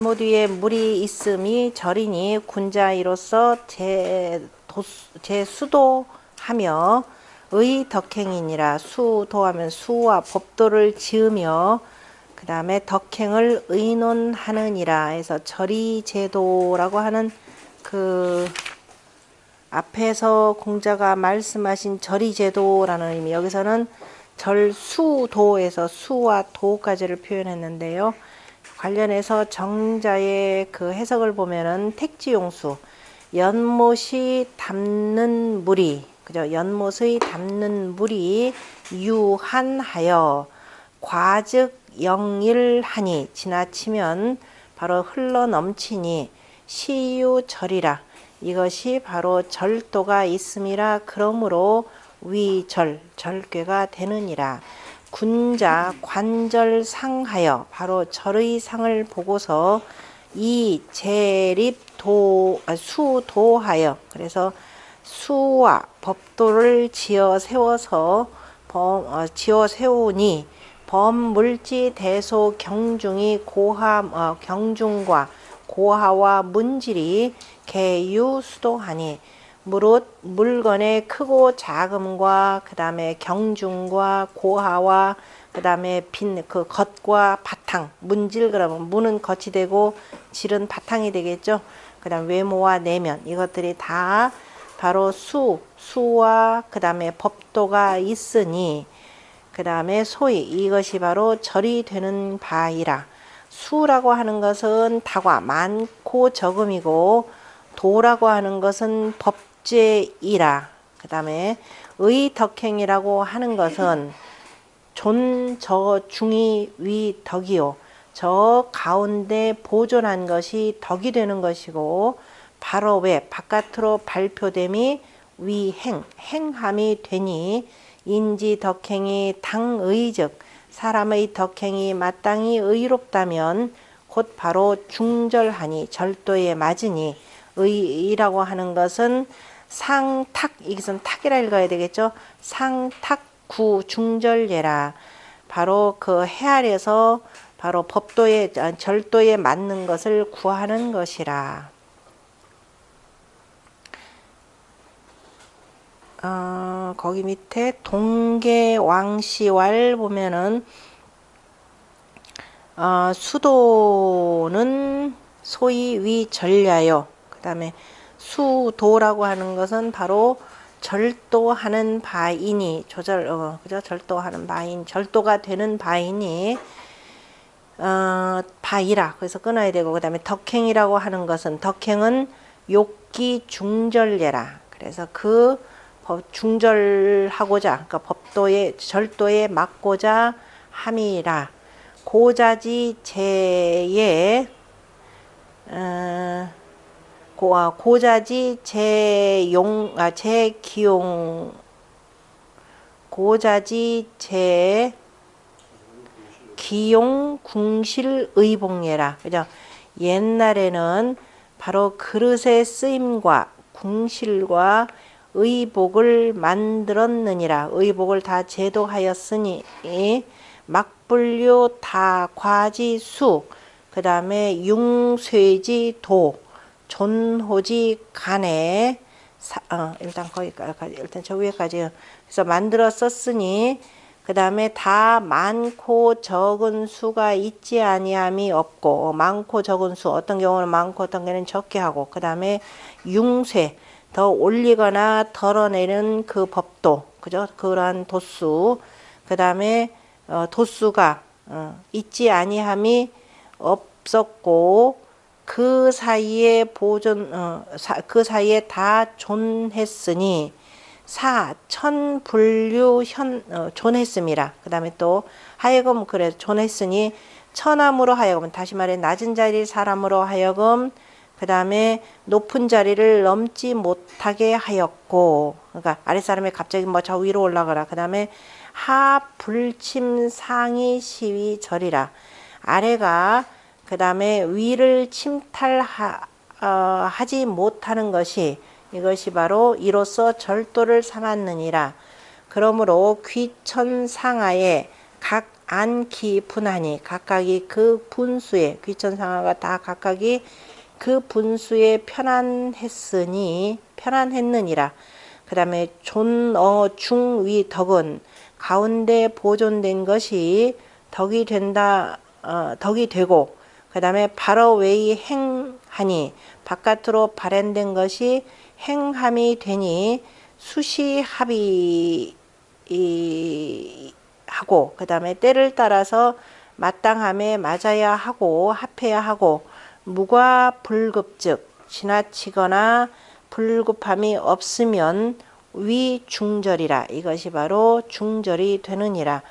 모두에 물이 있음이 절이니 군자이로서 제수도하며 의덕행이니라. 수도하면 수와 법도를 지으며 그 다음에 덕행을 의논하느니라 해서 절이제도라고 하는 그 앞에서 공자가 말씀하신 절이제도라는 의미, 여기서는 절수도에서 수와 도까지를 표현했는데요. 관련해서 정자의 그 해석을 보면은 택지용수, 연못이 담는 물이, 그죠? 연못의 담는 물이 유한하여 과즉 영일하니, 지나치면 바로 흘러 넘치니 시유절이라. 이것이 바로 절도가 있음이라. 그러므로 위절, 절괴가 되느니라. 군자 관절상하여, 바로 절의 상을 보고서 이 수도하여, 그래서 수와 법도를 지어 세우니 범물지 대소 경중이 경중과 고하와 문질이 개유수도하니, 무릇 물건의 크고 작음과 그 다음에 경중과 고하와 그 다음에 그 겉과 바탕, 문질, 그러면 문은 겉이 되고 질은 바탕이 되겠죠. 그 다음 외모와 내면, 이것들이 다 바로 수와 그 다음에 법도가 있으니, 그 다음에 소위 이것이 바로 절이 되는 바이라. 수라고 하는 것은 다과, 많고 적음이고, 도라고 하는 것은 법제이라. 그 다음에 의덕행이라고 하는 것은 존, 저, 중이, 위, 덕이요. 저 가운데 보존한 것이 덕이 되는 것이고, 바로 외, 바깥으로 발표됨이 위행, 행함이 되니, 인지 덕행이 당의즉, 사람의 덕행이 마땅히 의롭다면 곧 바로 중절하니, 절도에 맞으니, 의라고 하는 것은 상탁, 이것은 탁이라 읽어야 되겠죠. 상탁구 중절예라. 바로 그 헤아려서 바로 법도에, 절도에 맞는 것을 구하는 것이라. 거기 밑에 동계왕시왈 보면은 수도는 소위 위절야요. 그 다음에 수도라고 하는 것은 바로 절도하는 바이니, 그죠? 절도하는 바인, 절도가 되는 바이니, 바이라. 그래서 끊어야 되고, 그 다음에 덕행이라고 하는 것은, 덕행은 욕기 중절예라. 그래서 그 중절하고자, 그러니까 절도에 맞고자 함이라. 고자지 제의, 고자지 제기용, 고자지 제기용 궁실의복례라. 그죠? 옛날에는 바로 그릇의 쓰임과 궁실과 의복을 만들었느니라. 의복을 다 제도하였으니, 막불류 다과지수, 그 다음에 융쇠지 도, 존호지 간에, 일단 거기까지, 일단 저 위에까지. 그래서 만들었었으니, 그 다음에 다 많고 적은 수가 있지 아니함이 없고, 많고 적은 수, 어떤 경우는 많고 어떤 경우는 적게 하고, 그 다음에 융쇠, 더 올리거나 덜어내는 그 법도, 그죠? 그러한 도수, 그 다음에 도수가 있지 아니함이 없었고, 그 사이에 그 사이에 다 존했으니 천불류 존했음이라. 그 다음에 또 하여금, 그래 존했으니 천함으로 하여금, 다시 말해 낮은 자리 사람으로 하여금 그 다음에 높은 자리를 넘지 못하게 하였고, 그러니까 아랫사람이 갑자기 뭐 저 위로 올라가라. 그 다음에 하불침 상이 시위 절이라. 아래가 그 다음에 위를 침탈하지 못하는 것이, 이것이 바로 이로써 절도를 삼았느니라. 그러므로 귀천상하에 각 안기 분하니 각각이 그 분수에 귀천상하가 다 각각이 그 분수에 편안했느니라. 그 다음에 존어 중위 덕은 가운데 보존된 것이 덕이 된다, 덕이 되고, 그 다음에 발어웨이 행하니 바깥으로 발현된 것이 행함이 되니 수시합이 하고, 그 다음에 때를 따라서 마땅함에 맞아야 하고 합해야 하고, 무과 불급즉 지나치거나 불급함이 없으면 위중절이라. 이것이 바로 중절이 되느니라.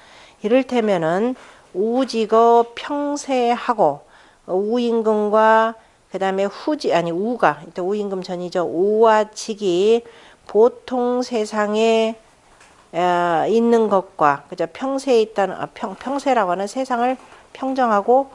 이를테면은 우직어 평세하고 우임금과 그 다음에 우가 우임금 전이죠. 우와 직이 보통 세상에 있는 것과 그죠. 평세에 있다는 평세라고 하는 세상을 평정하고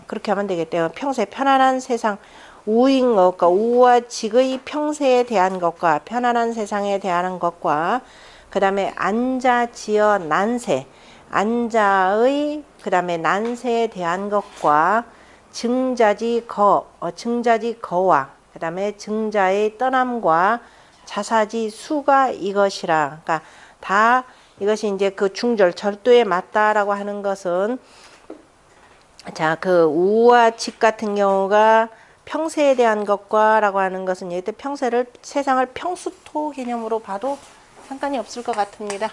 그렇게 하면 되겠대요. 평세 편안한 세상 우인 것과 우와 직의 평세에 대한 것과 편안한 세상에 대한 것과 그 다음에 안자지어 난세 안자의 그 다음에 난세에 대한 것과 증자지 거와 그 다음에 증자의 떠남과 자사지 수가 이것이라. 그러니까 다 이것이 이제 그 중절 절도에 맞다라고 하는 것은 자, 그 우와 직 같은 경우가 평세에 대한 것과 라고 하는 것은 이때 평세를 세상을 평수토 개념으로 봐도 상관이 없을 것 같습니다.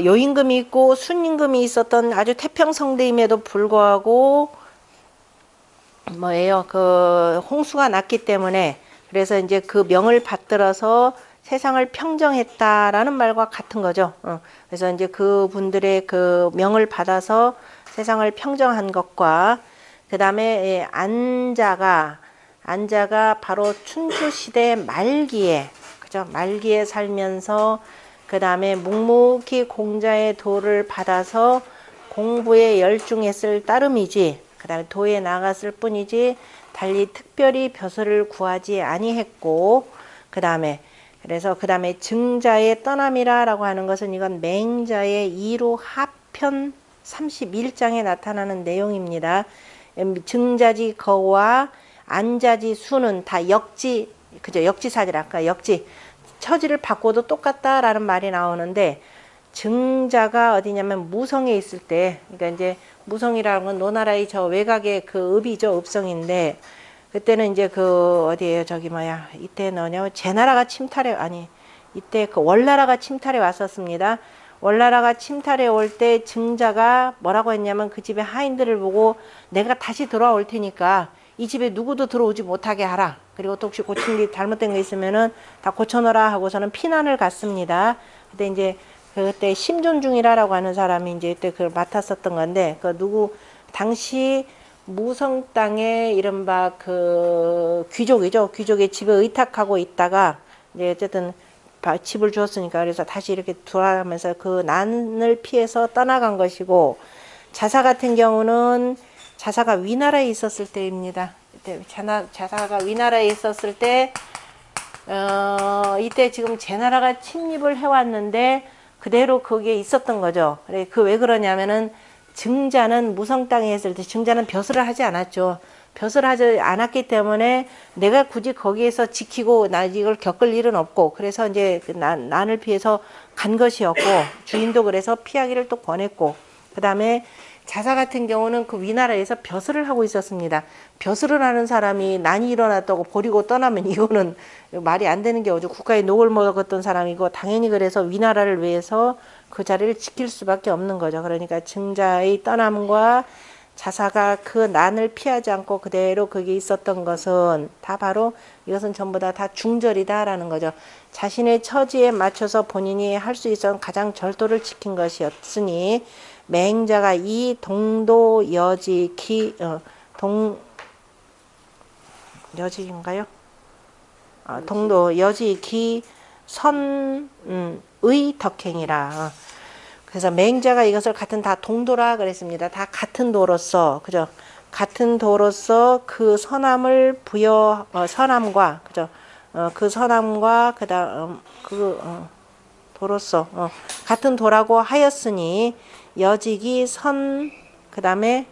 요임금이 있고 순임금이 있었던 아주 태평성대임에도 불구하고 뭐예요? 그 홍수가 났기 때문에 그래서 이제 그 명을 받들어서 세상을 평정했다라는 말과 같은 거죠. 그래서 이제 그 분들의 그 명을 받아서 세상을 평정한 것과 그 다음에 안자가 바로 춘추 시대 말기에 그죠? 말기에 살면서 그 다음에 묵묵히 공자의 도를 받아서 공부에 열중했을 따름이지 그 다음에 도에 나갔을 뿐이지 달리 특별히 벼슬을 구하지 아니했고 그 다음에 증자의 떠남이라고 하는 것은 이건 맹자의 2로 하편 31장에 나타나는 내용입니다. 증자지 거와 안자지 수는 다 그죠? 역지사지라. 아까 처지를 바꿔도 똑같다라는 말이 나오는데 증자가 어디냐면 무성에 있을 때, 그러니까 이제 무성이라는 건 노나라의 저 외곽의 그 읍이죠. 읍성인데 그때는 이제 그 어디에요? 이때는 제나라가 이때 그 월나라가 침탈해 왔었습니다. 월나라가 침탈해 올 때 증자가 뭐라고 했냐면 그 집의 하인들을 보고 내가 다시 돌아올 테니까 이 집에 누구도 들어오지 못하게 하라. 그리고 또 혹시 고친 게 잘못된 거 있으면은 다 고쳐놓으라 하고서는 피난을 갔습니다. 그때 이제 그때 심존중이라고 하는 사람이 이제 그때 그걸 맡았었던 건데 당시 무성 땅에 이른바 그 귀족이죠. 귀족의 집에 의탁하고 있다가 이제 어쨌든 집을 주었으니까 그래서 다시 이렇게 돌아가면서 그 난을 피해서 떠나간 것이고 자사 같은 경우는 자사가 위나라에 있었을 때입니다. 이때 자사가 위나라에 있었을 때 이때 지금 제나라가 침입을 해왔는데 그대로 거기에 있었던 거죠. 그래 왜 그러냐면은 증자는 무성 땅에 있을 때 증자는 벼슬을 하지 않았죠. 벼슬을 하지 않았기 때문에 내가 굳이 거기에서 지키고 나 이걸 겪을 일은 없고 그래서 이제 난을 피해서 간 것이었고 주인도 그래서 피하기를 또 권했고 그 다음에 자사 같은 경우는 그 위나라에서 벼슬을 하고 있었습니다. 벼슬을 하는 사람이 난이 일어났다고 버리고 떠나면 이거는 말이 안 되는 게 오죠. 국가의 녹을 먹었던 사람이고 당연히 그래서 위나라를 위해서 그 자리를 지킬 수밖에 없는 거죠. 그러니까 증자의 떠남과 자사가 그 난을 피하지 않고 그대로 거기 있었던 것은 다 바로 이것은 전부 다 중절이다라는 거죠. 자신의 처지에 맞춰서 본인이 할 수 있었던 가장 절도를 지킨 것이었으니 맹자가 이 동도 여지인가요? 동도 여지기 선의 덕행이라. 그래서 맹자가 이것을 같은 다 동도라 그랬습니다. 다 같은 도로서 그죠? 같은 도로서 그 선함을 선함과 그죠? 그 선함과 그다음 도로서 같은 도라고 하였으니 여직이 선 그다음에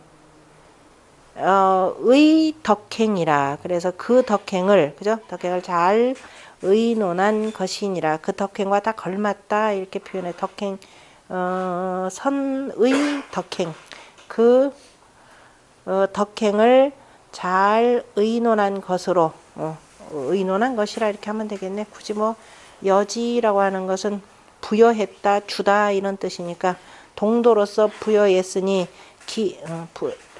의 덕행이라. 그래서 그 덕행을 그죠? 덕행을 잘 의논한 것이니라. 그 덕행과 다 걸맞다 이렇게 표현해. 덕행 선의 덕행 그 덕행을 잘 의논한 것으로 의논한 것이라 이렇게 하면 되겠네. 굳이 뭐 여지라고 하는 것은 부여했다 주다 이런 뜻이니까 동도로서 부여했으니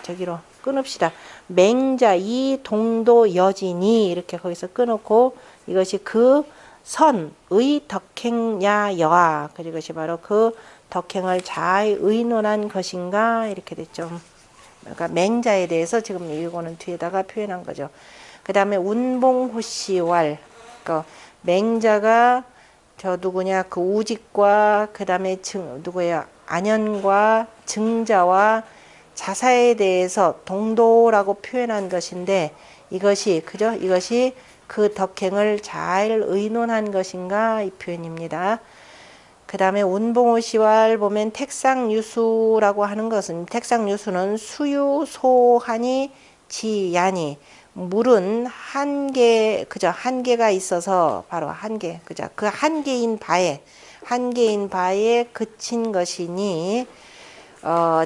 저기로 끊읍시다. 맹자 이 동도 여지니 이렇게 거기서 끊고 이것이 그 선의 덕행야 여아 그것이 바로 그 덕행을 잘 의논한 것인가 이렇게 됐죠. 그러니까 맹자에 대해서 지금 이거는 뒤에다가 표현한 거죠. 그 다음에 운봉호씨왈 맹자가 저 누구냐 그 우직과 그 다음에 누구예요 안현과 증자와 자사에 대해서 동도라고 표현한 것인데 이것이 그죠? 이것이 그 덕행을 잘 의논한 것인가 이 표현입니다. 그 다음에 운봉호시왈 보면 택상유수라고 하는 것은 택상유수는 수유 소하니 지야니 물은 한계 그죠? 한계가 있어서 바로 한계 그죠? 그 한계인 바에 그친 것이니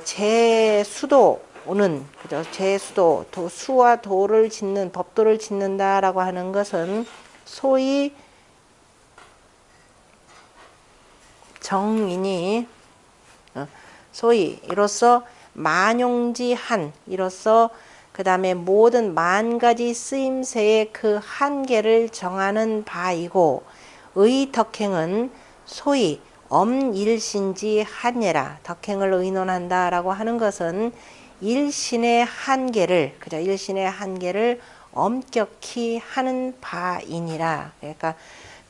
제수도는 그죠? 제수도 수와 도를 짓는 법도를 짓는다라고 하는 것은 소위 정인이 소위 이로써 만용지한 이로써 그 다음에 모든 만가지 쓰임새의 그 한계를 정하는 바이고 의덕행은 소위 엄일신지 한예라 덕행을 의논한다라고 하는 것은 일신의 한계를 그죠? 일신의 한계를 엄격히 하는 바이니라. 그러니까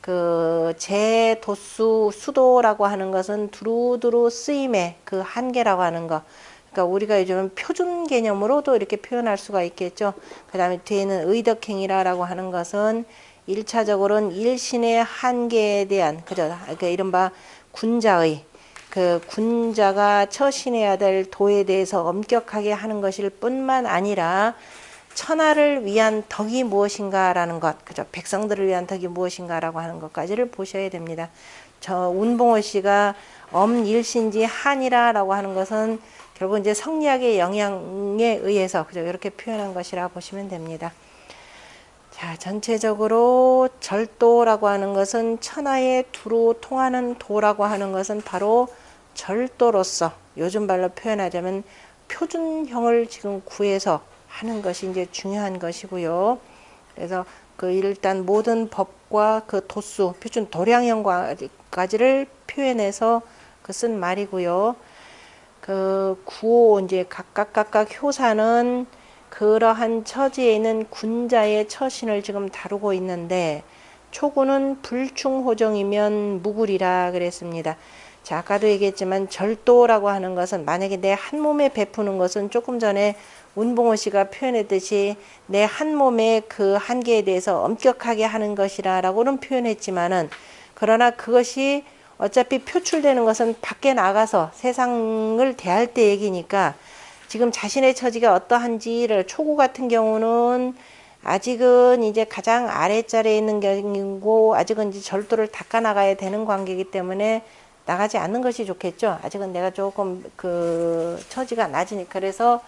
그 제도수 수도라고 하는 것은 두루두루 쓰임의 그 한계라고 하는 거. 그러니까 우리가 요즘 표준 개념으로도 이렇게 표현할 수가 있겠죠. 그 다음에 뒤에는 의덕행이라고 하는 것은 1차적으로는 일신의 한계에 대한 그죠? 그러니까 이른바 군자의 그 군자가 처신해야 될 도에 대해서 엄격하게 하는 것일 뿐만 아니라 천하를 위한 덕이 무엇인가라는 것, 그죠? 백성들을 위한 덕이 무엇인가라고 하는 것까지를 보셔야 됩니다. 저 운봉호 씨가 엄일신지 한이라라고 하는 것은 결국 이제 성리학의 영향에 의해서 그죠? 이렇게 표현한 것이라 보시면 됩니다. 자, 전체적으로 절도라고 하는 것은 천하에 두루 통하는 도라고 하는 것은 바로 절도로서 요즘 말로 표현하자면 표준형을 지금 구해서 하는 것이 이제 중요한 것이고요. 그래서 그 일단 모든 법과 그 도수, 표준 도량형까지를 표현해서 그 쓴 말이고요. 그 구호 이제 각각 효사는 그러한 처지에 있는 군자의 처신을 지금 다루고 있는데 초구는 불충호정이면 무구리라 그랬습니다. 자, 아까도 얘기했지만 절도라고 하는 것은 만약에 내 한 몸에 베푸는 것은 조금 전에 운봉호 씨가 표현했듯이 내 한 몸의 그 한계에 대해서 엄격하게 하는 것이라고는 표현했지만은 그러나 그것이 어차피 표출되는 것은 밖에 나가서 세상을 대할 때 얘기니까 지금 자신의 처지가 어떠한지를 초구 같은 경우는 아직은 이제 가장 아랫자리에 있는 경우고 아직은 이제 절도를 닦아 나가야 되는 관계이기 때문에 나가지 않는 것이 좋겠죠. 아직은 내가 조금 그 처지가 낮으니까. 그래서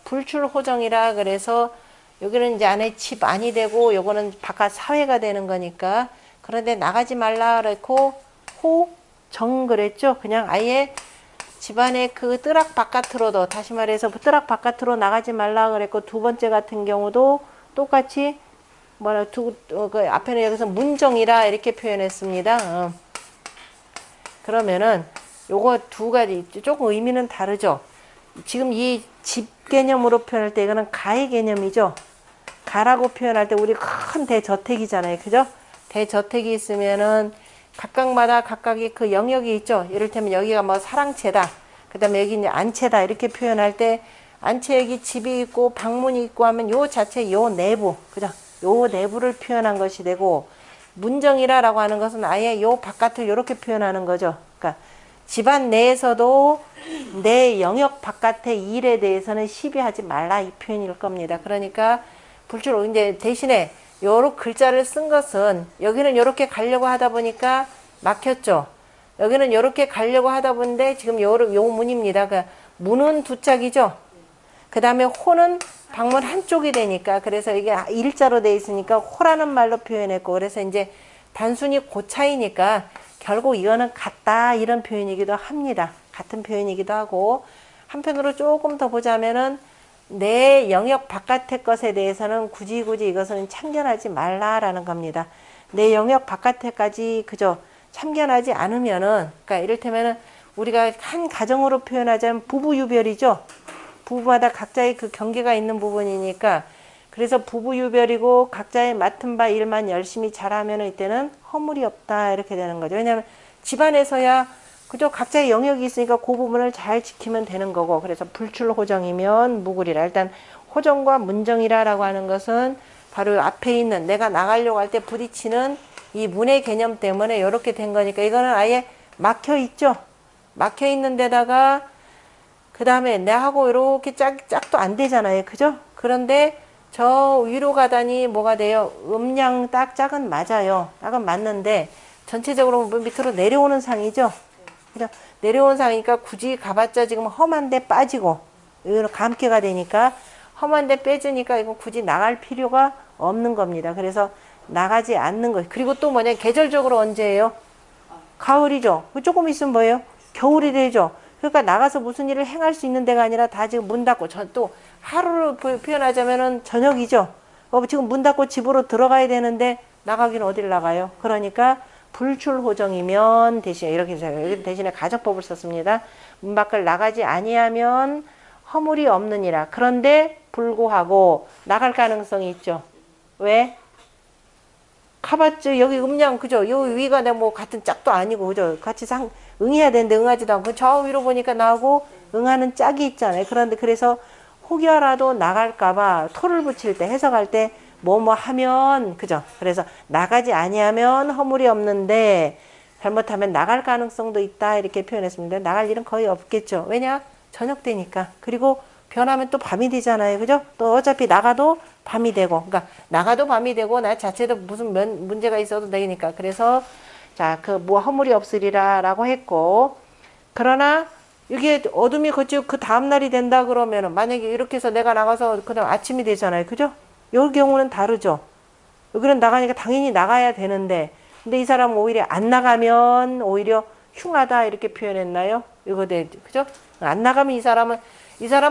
불출호정이라 그래서 여기는 이제 안에 집 안이 되고 요거는 바깥 사회가 되는 거니까 그런데 나가지 말라 그랬고 호정 그랬죠. 그냥 아예 집안의 그 뜰악 바깥으로도 다시 말해서 뜰악 바깥으로 나가지 말라 그랬고 두 번째 같은 경우도 똑같이 그 앞에는 여기서 문정이라 이렇게 표현했습니다. 그러면은 요거 두 가지 조금 의미는 다르죠. 지금 이 집 개념으로 표현할 때 이거는 가의 개념이죠. 가라고 표현할 때 우리 큰 대저택이잖아요. 그죠? 대저택이 있으면은 각각마다 각각의 그 영역이 있죠. 이를테면 여기가 뭐 사랑채다. 그 다음에 여기 이제 안채다. 이렇게 표현할 때 안채 여기 집이 있고 방문이 있고 하면 요 자체 요 내부. 그죠? 요 내부를 표현한 것이 되고 문정이라라고 하는 것은 아예 요 바깥을 이렇게 표현하는 거죠. 그러니까 집안 내에서도 내 영역 바깥의 일에 대해서는 시비하지 말라 이 표현일 겁니다. 그러니까 불출 이제 대신에 요런 글자를 쓴 것은 여기는 요렇게 가려고 하다 보니까 막혔죠. 여기는 요렇게 가려고 하다 보는데 지금 요 문입니다. 그러니까 문은 두 짝이죠. 그 다음에 호는 방문 한쪽이 되니까 그래서 이게 일자로 돼 있으니까 호라는 말로 표현했고 그래서 이제 단순히 그 차이니까 결국 이거는 같다 이런 표현이기도 합니다. 같은 표현이기도 하고 한편으로 조금 더 보자면은 내 영역 바깥의 것에 대해서는 굳이 이것은 참견하지 말라라는 겁니다. 내 영역 바깥에까지 그저 참견하지 않으면은 그러니까 이를테면은 우리가 한 가정으로 표현하자면 부부유별이죠. 부부마다 각자의 그 경계가 있는 부분이니까 그래서 부부유별이고 각자의 맡은 바 일만 열심히 잘하면 이때는 허물이 없다 이렇게 되는 거죠. 왜냐하면 집안에서야 그저 각자의 영역이 있으니까 그 부분을 잘 지키면 되는 거고 그래서 불출호정이면 무구리라. 일단 호정과 문정이라라고 하는 것은 바로 앞에 있는 내가 나가려고 할 때 부딪히는 이 문의 개념 때문에 이렇게 된 거니까 이거는 아예 막혀 있죠. 막혀 있는 데다가 그 다음에 내하고 이렇게 짝도 안 되잖아요. 그죠? 그런데 저 위로 가다니 뭐가 돼요? 음양 짝은 맞아요. 짝은 맞는데 전체적으로 밑으로 내려오는 상이죠. 그죠? 내려오는 상이니까 굳이 가봤자 지금 험한데 빠지고 이거 감기가 되니까 험한데 빼지니까 이거 굳이 나갈 필요가 없는 겁니다. 그래서 나가지 않는 거. 그리고 또 뭐냐? 계절적으로 언제예요? 가을이죠. 조금 있으면 뭐예요? 겨울이 되죠. 그러니까 나가서 무슨 일을 행할 수 있는 데가 아니라 다 지금 문 닫고 또 하루를 표현하자면은 저녁이죠. 지금 문 닫고 집으로 들어가야 되는데 나가기는 어딜 나가요? 그러니까 불출호정이면 대신에 이렇게 해서 대신에 가정법을 썼습니다. 문 밖을 나가지 아니하면 허물이 없느니라. 그런데 불구하고 나갈 가능성이 있죠. 왜? 가봤죠. 여기 음양 그죠? 요 위가 내가 뭐 같은 짝도 아니고 그죠? 같이 응해야 되는데 응하지도 않고 저 위로 보니까 나오고 응하는 짝이 있잖아요. 그런데 그래서 혹여라도 나갈까봐 토를 붙일 때 해석할 때 뭐뭐 하면 그죠? 그래서 나가지 아니하면 허물이 없는데 잘못하면 나갈 가능성도 있다 이렇게 표현했습니다. 나갈 일은 거의 없겠죠. 왜냐? 저녁 되니까. 그리고 변하면 또 밤이 되잖아요. 그죠? 또 어차피 나가도 밤이 되고 그러니까 나가도 밤이 되고 나 자체도 무슨 문제가 있어도 되니까 그래서 자, 그 뭐 허물이 없으리라 라고 했고 그러나 이게 어둠이 걷히고 그 다음날이 된다 그러면은 만약에 이렇게 해서 내가 나가서 그 다음 아침이 되잖아요. 그죠? 이 경우는 다르죠. 여기는 나가니까 당연히 나가야 되는데 근데 이 사람은 오히려 안 나가면 오히려 흉하다 이렇게 표현했나요? 이거 그죠? 안 나가면 이 사람은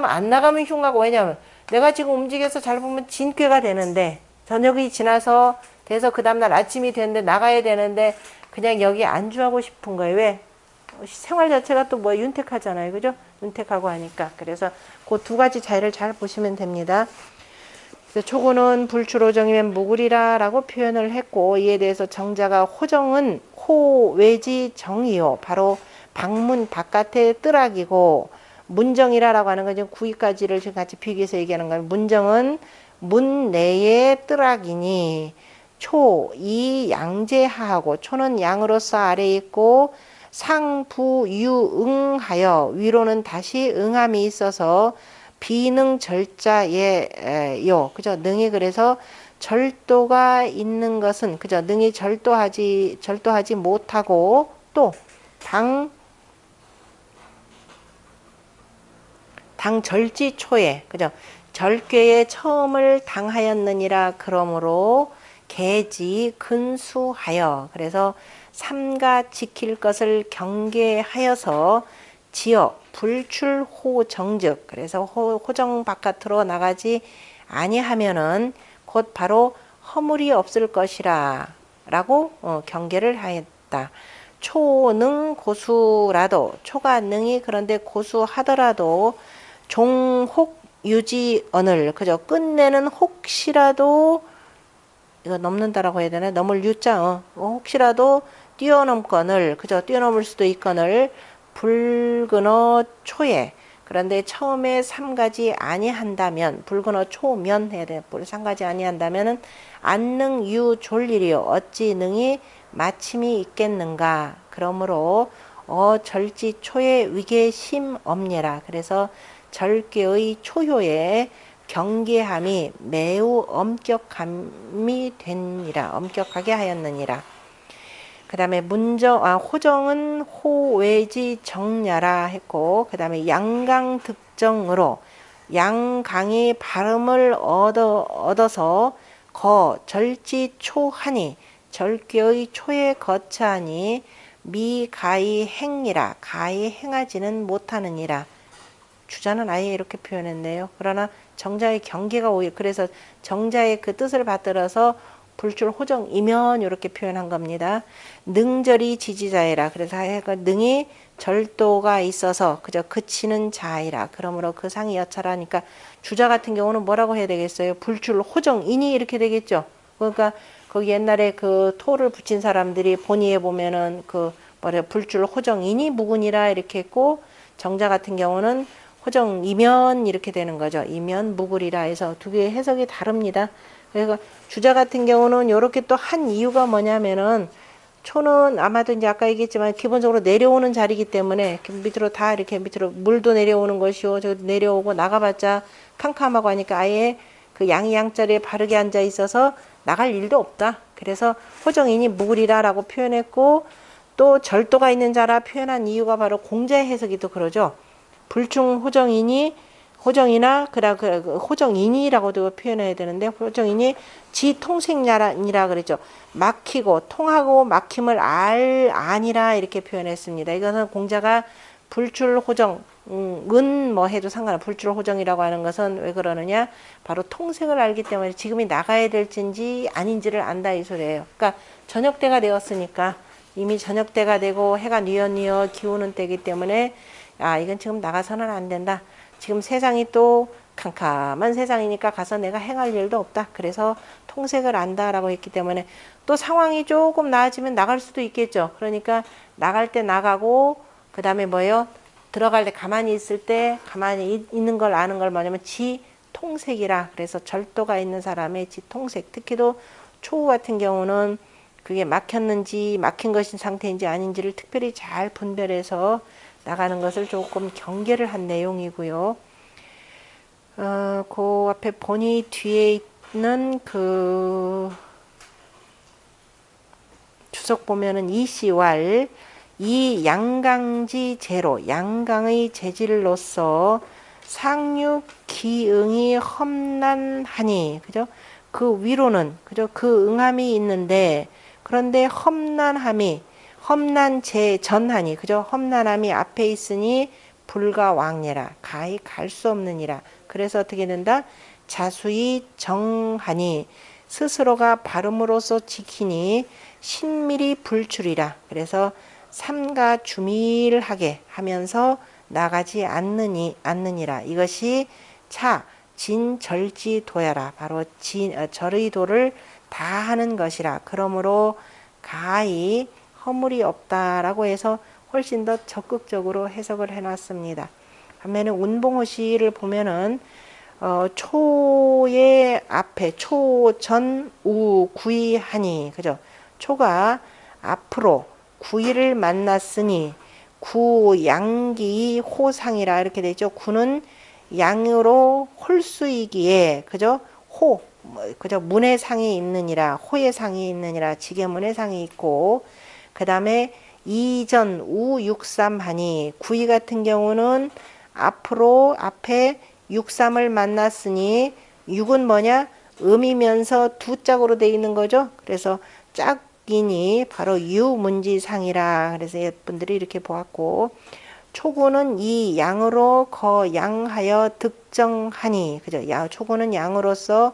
안 나가면 흉하고 왜냐면 내가 지금 움직여서 잘 보면 진꾀가 되는데 저녁이 지나서 돼서 그 다음날 아침이 됐는데 나가야 되는데 그냥 여기 안주하고 싶은 거예요. 왜? 생활 자체가 또 뭐 윤택하잖아요. 그죠? 윤택하고 하니까. 그래서 그 두 가지 차이를 잘 보시면 됩니다. 그래서 초구는 불출호정이면 무구리라 라고 표현을 했고 이에 대해서 정자가 호정은 호외지 정이요. 바로 방문 바깥의 뜰악이고 문정이라고 하는 건 지금 구이까지를 지금 같이 비교해서 얘기하는 거예요. 문정은 문 내의 뜰악이니 초, 이 양제하하고 초는 양으로서 아래에 있고 상, 부, 유, 응하여 위로는 다시 응함이 있어서 비능 절자예요. 그죠? 능이 그래서 절도가 있는 것은 그죠? 능이 절도하지 못하고 또 당절지초에 그죠? 절궤에 처음을 당하였느니라 그러므로 계지 근수하여 그래서 삼가 지킬 것을 경계하여서 지어 불출호정즉 그래서 호정 바깥으로 나가지 아니하면은 곧 바로 허물이 없을 것이라 라고 경계를 하였다. 초능 고수라도 초가 능이 그런데 고수하더라도 종혹 유지언을 그저 끝내는 혹시라도 이거 넘는다라고 해야 되나? 넘을 유자 혹시라도 뛰어넘거늘 그저 뛰어넘을 수도 있거늘 불근어 초에 그런데 처음에 삼가지 아니한다면 붉은어 초면 해야 돼. 삼가지 아니한다면은 안능 유 졸리리요 어찌 능히 마침이 있겠는가. 그러므로 절지 초의 위계 심 없니라. 그래서 절개의 초효에 경계함이 매우 엄격함이 되니라. 엄격하게 하였느니라. 그 다음에 호정은 호외지 정야라 했고, 그 다음에 양강 득정으로 양강의 발음을 얻어서 절지 초하니 절개의 초에 거처하니 미가히 행이라. 가히 행하지는 못하느니라. 주자는 아예 이렇게 표현했네요. 그러나 정자의 경계가 오히려 그래서 정자의 그 뜻을 받들어서 불출 호정이면 이렇게 표현한 겁니다. 능절이 지지자이라. 그래서 능이 절도가 있어서 그저 그치는 자이라. 그러므로 그 상이 여차라니까 주자 같은 경우는 뭐라고 해야 되겠어요? 불출 호정이니 이렇게 되겠죠. 그러니까 거기 옛날에 그 토를 붙인 사람들이 본의에 보면은 불출 호정이니 무근이라 이렇게 했고, 정자 같은 경우는 호정이면 이렇게 되는 거죠. 이면 무굴이라 해서 두 개의 해석이 다릅니다. 그래서 주자 같은 경우는 이렇게 또 한 이유가 뭐냐면은 초는 아마도 이제 아까 얘기했지만 기본적으로 내려오는 자리이기 때문에 밑으로 다 이렇게 밑으로 물도 내려오는 것이요. 저 내려오고 나가봤자 캄캄하고 하니까 아예 그 양이 양자리에 바르게 앉아 있어서 나갈 일도 없다. 그래서 호정이니 무굴이라라고 표현했고, 또 절도가 있는 자라 표현한 이유가 바로 공자의 해석이 또 그러죠. 불충 호정이나 호정인이라고도 표현해야 되는데, 호정인이 지통생이라 그랬죠. 막히고 통하고 막힘을 아니라 이렇게 표현했습니다. 이것은 공자가 불출 호정 은 해도 상관없어. 불출 호정이라고 하는 것은 왜 그러느냐, 바로 통생을 알기 때문에 지금이 나가야 될진지 아닌지를 안다 이 소리예요. 그러니까 저녁 때가 되었으니까, 이미 저녁 때가 되고 해가 뉘엿뉘엿 기우는 때이기 때문에 이건 지금 나가서는 안 된다. 지금 세상이 또 캄캄한 세상이니까 가서 내가 행할 일도 없다. 그래서 통색을 안다라고 했기 때문에 또 상황이 조금 나아지면 나갈 수도 있겠죠. 그러니까 나갈 때 나가고, 그 다음에 들어갈 때 가만히 있을 때 가만히 있는 걸 아는 걸 뭐냐면 지통색이라. 그래서 절도가 있는 사람의 지통색. 특히도 초우 같은 경우는 그게 막혔는지 막힌 것인 상태인지 아닌지를 특별히 잘 분별해서 나가는 것을 조금 경계를 한 내용이고요. 그 앞에 본이 뒤에 있는 그 주석 보면은 이시왈 이 양강지 제로 양강의 재질로서 상육 기응이 험난하니, 그죠? 그 위로는 그죠? 그 응함이 있는데, 그런데 험난 전하니, 그죠? 험난함이 앞에 있으니 불가왕례라. 가히 갈 수 없느니라. 그래서 어떻게 된다? 자수히 정하니 스스로가 발음으로써 지키니 신밀히 불출이라. 그래서 삼가 주밀하게 하면서 나가지 않느니라. 이것이 진절지 도야라. 바로 절의 도를 다 하는 것이라. 그러므로 가히 허물이 없다라고 해서 훨씬 더 적극적으로 해석을 해놨습니다. 반면에 운봉호시를 보면은 초의 앞에 초전 우 구이하니, 그죠? 초가 앞으로 구이를 만났으니 구 양기 호상이라 이렇게 되죠. 구는 양으로 홀수이기에, 그죠? 그죠? 문의 상이 있느니라, 호의 상이 있느니라, 지게문의 상이 있고, 그 다음에 이전 우육삼하니, 구이 같은 경우는 앞에 육삼을 만났으니, 육은 뭐냐? 음이면서 두 짝으로 되어 있는 거죠. 그래서 짝이니 바로 유문지상이라. 그래서 분들이 이렇게 보았고, 초구는 이 양으로 거양하여 득정하니, 그죠? 초구는 양으로서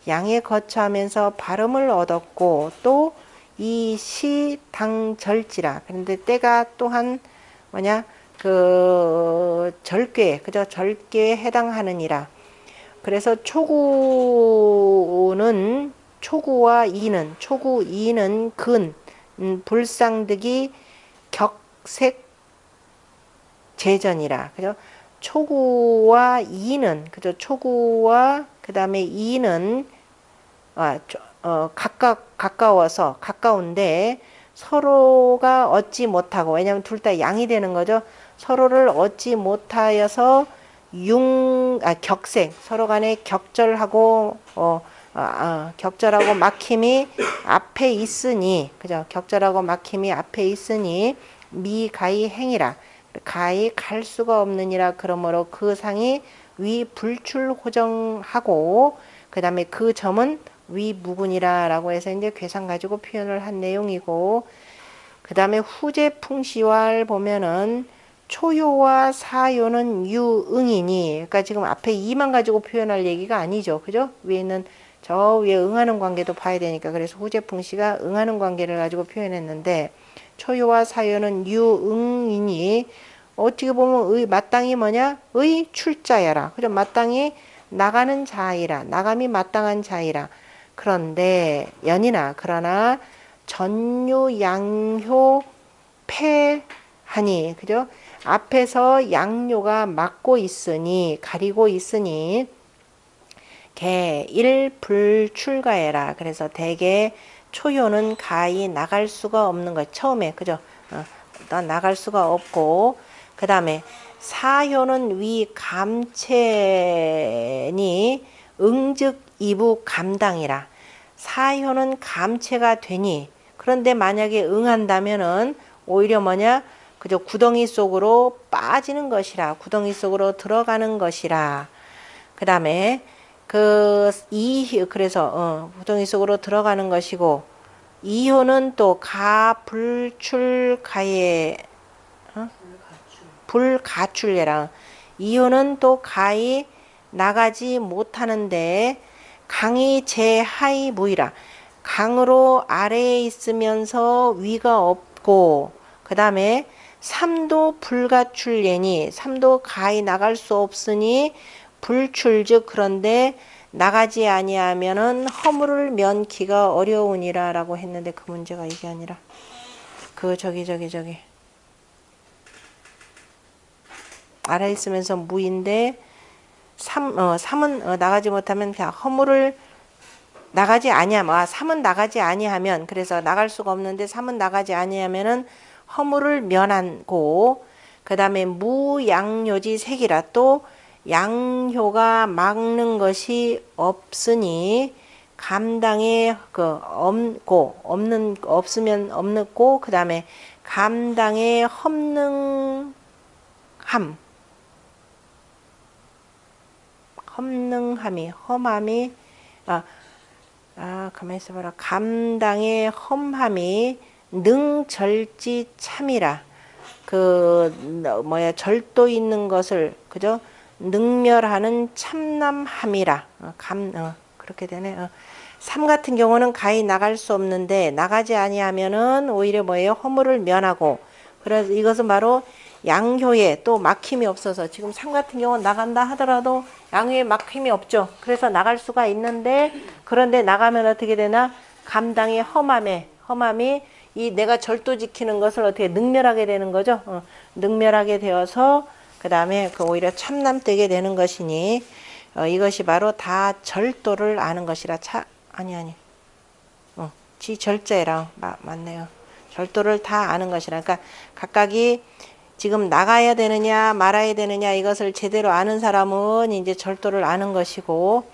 양에 거처하면서 발음을 얻었고, 또 이 시당절지라. 그런데 때가 또한 뭐냐? 절궤, 그죠? 절궤에 해당하느니라. 그래서 초구와 이는 불상득이 격색 재전이라. 그죠? 초구와 이는 그죠? 초구와 그다음에 이는 가까워서 가까운데 서로가 얻지 못하고, 왜냐하면 둘 다 양이 되는 거죠. 서로를 얻지 못하여서 격생, 서로 간에 격절하고 격절하고 막힘이 앞에 있으니, 그죠? 격절하고 막힘이 앞에 있으니 미가히 행이라, 가히 갈 수가 없느니라. 그러므로 그 상이 위 불출호정하고, 그 다음에 그 점은 위 무근이라 라고 해서 이제 괴상 가지고 표현을 한 내용이고, 그 다음에 후제풍시왈 보면은 초효와 사효는 유응이니, 그러니까 지금 앞에 이만 가지고 표현할 얘기가 아니죠. 그죠? 위에는 저 위에 응하는 관계도 봐야 되니까, 그래서 후제풍시가 응하는 관계를 가지고 표현했는데, 초효와 사효는 유응이니, 어떻게 보면 마땅히 뭐냐? 의 출자야라. 그죠? 마땅히 나가는 자이라. 나감이 마땅한 자이라. 그런데 연이나 그러나 전유 양효 패하니, 그죠? 앞에서 양료가 막고 있으니, 가리고 있으니 개 일불출가해라. 그래서 대개 초효는 가히 나갈 수가 없는 거. 처음에 그죠? 나갈 수가 없고, 그 다음에 사효는 위 감체니 응즉 이부 감당이라. 사효는 감체가 되니, 그런데 만약에 응한다면은 오히려 뭐냐? 그저 구덩이 속으로 빠지는 것이라. 구덩이 속으로 들어가는 것이라. 그 다음에 그래서 구덩이 속으로 들어가는 것이고, 이효는 또 가불출가에 불가출례라. 이효는 또 가히 나가지 못하는데 강이 제하이 무이라. 강으로 아래에 있으면서 위가 없고, 그 다음에 삼도 불가출례니, 삼도 가히 나갈 수 없으니 불출즉, 그런데 나가지 아니하면은 허물을 면키가 어려우니라 라고 했는데, 그 문제가 이게 아니라 저기 아래 있으면서 무인데 삼은 나가지 못하면 그냥 허물을 나가지 아니하면, 삼은 나가지 아니하면, 그래서 나갈 수가 없는데 삼은 나가지 아니하면은 허물을 면하고, 그 다음에 무양효지 색이라. 또 양효가 막는 것이 없으니 감당에 없으면 없는고, 그 다음에 감당에 험함이 가만히 있어봐라. 감당의 험함이 능절지 참이라. 절도 있는 것을, 그죠? 능멸하는 참남함이라. 그렇게 되네. 삼 같은 경우는 가히 나갈 수 없는데, 나가지 아니하면은 오히려 허물을 면하고, 그래서 이것은 바로 양효에 또 막힘이 없어서, 지금 삼 같은 경우는 나간다 하더라도 양효에 막힘이 없죠. 그래서 나갈 수가 있는데, 그런데 나가면 어떻게 되나? 감당의 험함이 이 내가 절도 지키는 것을 어떻게 능멸하게 되는 거죠. 능멸하게 되어서 그 다음에 오히려 참남되게 되는 것이니, 이것이 바로 다 절도를 아는 것이라. 지 절제랑 맞네요. 절도를 다 아는 것이라. 그러니까 각각이 지금 나가야 되느냐 말아야 되느냐 이것을 제대로 아는 사람은 이제 절도를 아는 것이고,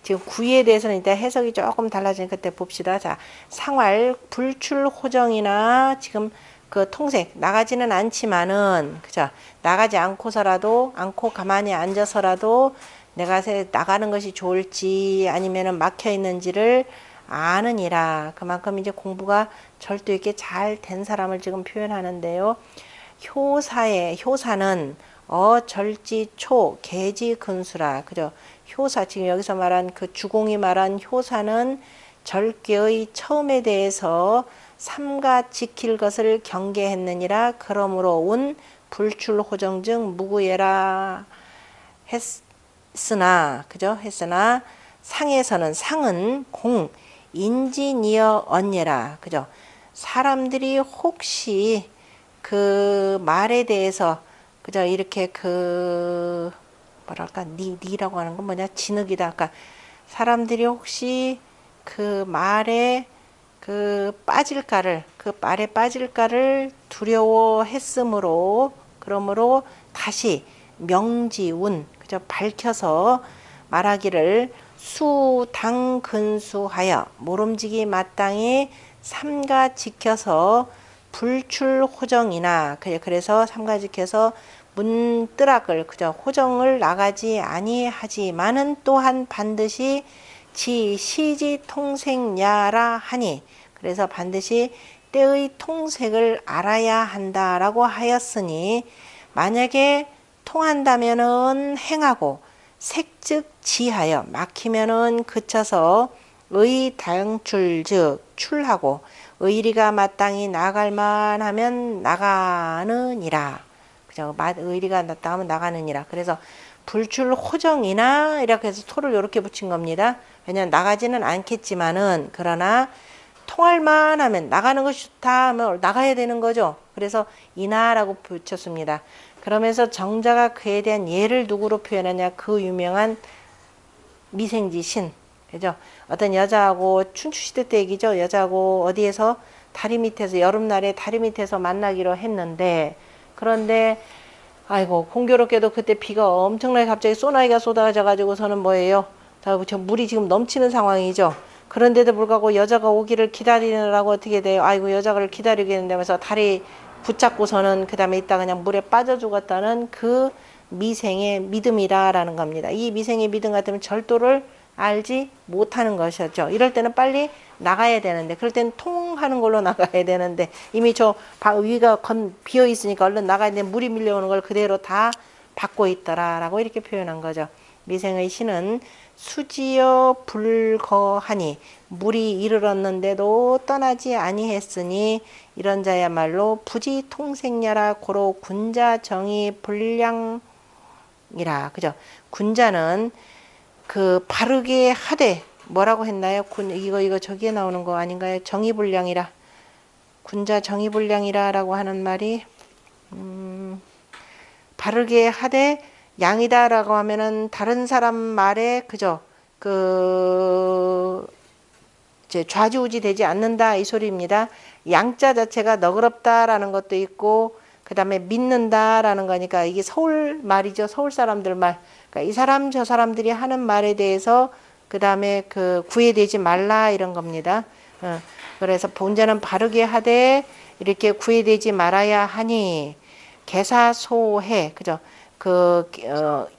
지금 구에 대해서는 일단 해석이 조금 달라지니까 그때 봅시다. 자, 상활 불출호정이나 지금 통색 나가지는 않지만은, 그죠? 나가지 않고 가만히 앉아서라도 내가 나가는 것이 좋을지 아니면은 막혀 있는지를 아느니라. 그만큼 이제 공부가 절도 있게 잘 된 사람을 지금 표현하는데요. 효사는 절지초 계지근수라. 그죠? 효사, 지금 여기서 말한 주공이 말한 효사는 절개의 처음에 대해서 삼가 지킬 것을 경계했느니라. 그러므로 온 불출호정증 무구예라 했으나, 그죠? 했으나 상은 공 인지니어 언예라. 그죠? 사람들이 혹시 그 말에 대해서 그죠? 이렇게 그 뭐랄까 니라고 하는 건 뭐냐? 진흙이다. 그러니까 사람들이 혹시 그 말에 그 빠질까를 그 말에 빠질까를 두려워했으므로 그러므로 다시 명지운 그죠? 밝혀서 말하기를 수당근수하여 모름지기 마땅히 삼가 지켜서 불출호정이나 그래서 삼가 지켜서 문뜨락을 그저 호정을 나가지 아니하지만은 또한 반드시 지 시지 통색야라 하니 그래서 반드시 때의 통색을 알아야 한다라고 하였으니 만약에 통한다면은 행하고 색즉 지하여 막히면은 그쳐서 의당출 즉 출하고 의리가 마땅히 나갈 만하면 나가느니라. 그죠? 의리가 마땅하면 나가느니라. 그래서 불출 호정이나 이렇게 해서 토를 이렇게 붙인 겁니다. 왜냐면 나가지는 않겠지만은 그러나 통할 만하면 나가는 것이 좋다 하면 나가야 되는 거죠. 그래서 이나라고 붙였습니다. 그러면서 정자가 그에 대한 예를 누구로 표현하냐 그 유명한 미생지 신 그죠? 어떤 여자하고 춘추시대 때 얘기죠. 여자하고 어디에서 다리 밑에서 여름날에 다리 밑에서 만나기로 했는데 그런데 아이고 공교롭게도 그때 비가 엄청나게 갑자기 소나기가 쏟아져 가지고서는 뭐예요? 저 물이 지금 넘치는 상황이죠. 그런데도 불구하고 여자가 오기를 기다리느라고 어떻게 돼요? 아이고 여자를 기다리겠는데 하면서 다리 붙잡고서는 그 다음에 이따 그냥 물에 빠져 죽었다는 그 미생의 믿음이라라는 겁니다. 이 미생의 믿음 같으면 절도를 알지 못하는 것이었죠. 이럴 때는 빨리 나가야 되는데 그럴 때는 통하는 걸로 나가야 되는데 이미 저 위가 비어 있으니까 얼른 나가야 되는데 물이 밀려오는 걸 그대로 다 받고 있더라라고 이렇게 표현한 거죠. 미생의 신은 수지어 불거하니 물이 이르렀는데도 떠나지 아니했으니 이런 자야말로 부지 통생야라 고로 군자 정의 불량이라 그죠? 군자는 그 바르게 하되 뭐라고 했나요? 이거 저기에 나오는 거 아닌가요? 정의불량이라 군자 정의불량이라라고 하는 말이 바르게 하되 양이다라고 하면은 다른 사람 말에 그죠? 그 이제 좌지우지 되지 않는다 이 소리입니다. 양자 자체가 너그럽다라는 것도 있고 그 다음에 믿는다라는 거니까 이게 서울 말이죠. 서울 사람들 말. 그러니까 이 사람 저 사람들이 하는 말에 대해서 그 다음에 그 구애되지 말라 이런 겁니다. 그래서 본자는 바르게 하되 이렇게 구애되지 말아야 하니 개사소해 그죠?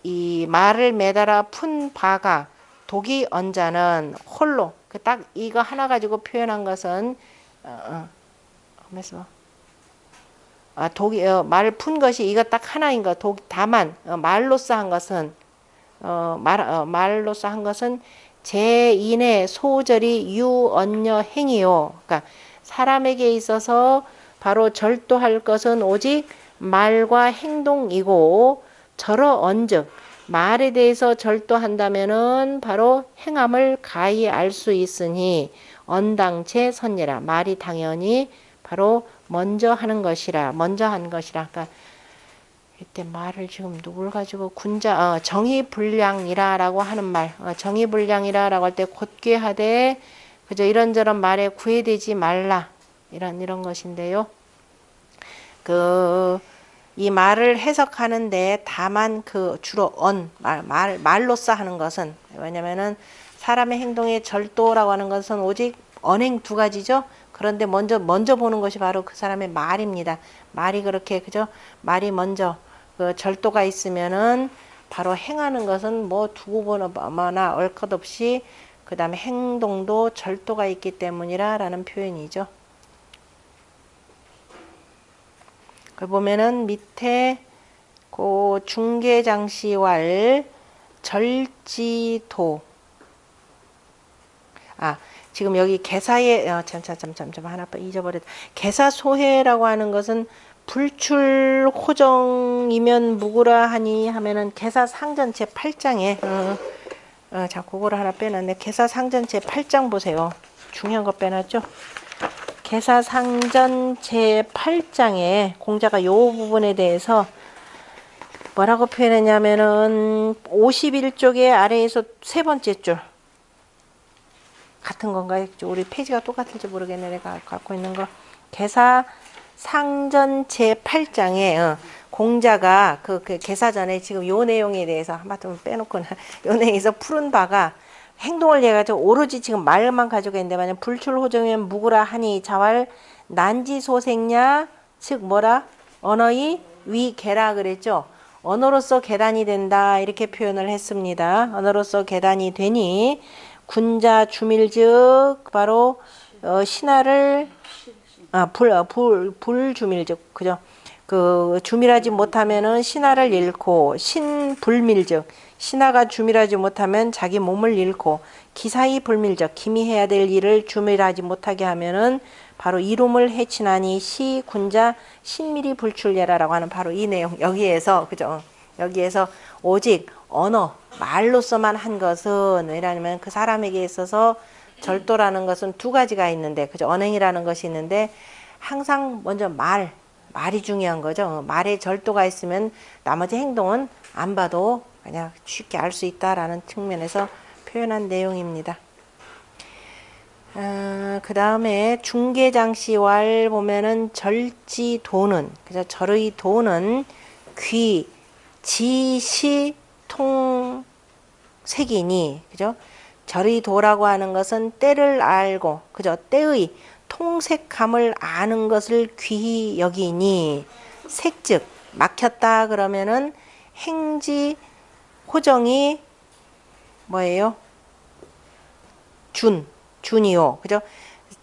이 말을 매달아 푼 바가 독이 언자는 홀로 그 딱 이거 하나 가지고 표현한 것은 독이 말을 푼 것이 이거 딱 하나인 것. 다만 말로써 한 것은 말로써 한 것은 제인의 소절이 유언녀 행이요. 그러니까 사람에게 있어서 바로 절도할 것은 오직 말과 행동이고 저러 언즉 말에 대해서 절도한다면은 바로 행함을 가히 알 수 있으니 언당체 선예라 말이 당연히 바로 먼저 하는 것이라 먼저 한 것이라. 그러니까 이때 말을 지금 누굴 가지고 군자 정의불량이라라고 하는 말 정의불량이라라고 할 때 곧게 하되 그저 이런저런 말에 구애되지 말라 이런 것인데요. 이 말을 해석하는데 다만 그 주로 말로써 하는 것은 왜냐면은 사람의 행동의 절도라고 하는 것은 오직 언행 두 가지죠. 그런데 먼저 보는 것이 바로 그 사람의 말입니다. 말이 그렇게 그죠? 말이 먼저 그 절도가 있으면은 바로 행하는 것은 뭐 두고 보거나 올 것 없이 그 다음에 행동도 절도가 있기 때문이라라는 표현이죠. 보면은 밑에 그 중계장시왈 절지도 지금 여기 개사의 잠깐 하나 잊어버렸다. 개사소해라고 하는 것은 불출 호정이면 무구라 하니 하면은 개사상전 제 8장에 자 그거를 하나 빼놨네. 개사상전 제 8장 보세요. 중요한 거 빼놨죠. 개사상전 제 8장에 공자가 요 부분에 대해서 뭐라고 표현했냐면은 51쪽의 아래에서 세 번째 줄 같은 건가요? 우리 페이지가 똑같은지 모르겠네. 내가 갖고 있는 거. 개사 상전 제8장에 공자가 그 개사전에 지금 요 내용에 대해서 한마디로 빼놓고 요 내용에서 푸른 바가 행동을 해가지고 오로지 지금 말만 가지고 있는데 만약 불출호정이면 무구라 하니 자왈 난지소생냐 즉 뭐라 언어의 위계라 그랬죠. 언어로서 계단이 된다 이렇게 표현을 했습니다. 언어로서 계단이 되니 군자 주밀즉 바로 신하를 불주밀즉 그죠? 그 주밀하지 못하면은 신하를 잃고 신불밀즉 신하가 주밀하지 못하면 자기 몸을 잃고 기사의 불밀즉 기미 해야 될 일을 주밀하지 못하게 하면은 바로 이룸을 해치나니 시 군자 신밀이 불출예라라고 하는 바로 이 내용 여기에서 그죠? 여기에서 오직 언어 말로서만 한 것은 왜냐하면 그 사람에게 있어서 절도라는 것은 두 가지가 있는데 그죠? 언행이라는 것이 있는데 항상 먼저 말이 중요한 거죠. 말에 절도가 있으면 나머지 행동은 안 봐도 그냥 쉽게 알 수 있다라는 측면에서 표현한 내용입니다. 그 다음에 중계장시왈 보면은 절지도는 그죠? 절의 도는 귀, 지시, 통색이니 그죠? 절의 도라고 하는 것은 때를 알고 그죠? 때의 통색함을 아는 것을 귀히 여기니 색즉 막혔다 그러면은 행지 호정이 뭐예요? 준이요. 그죠?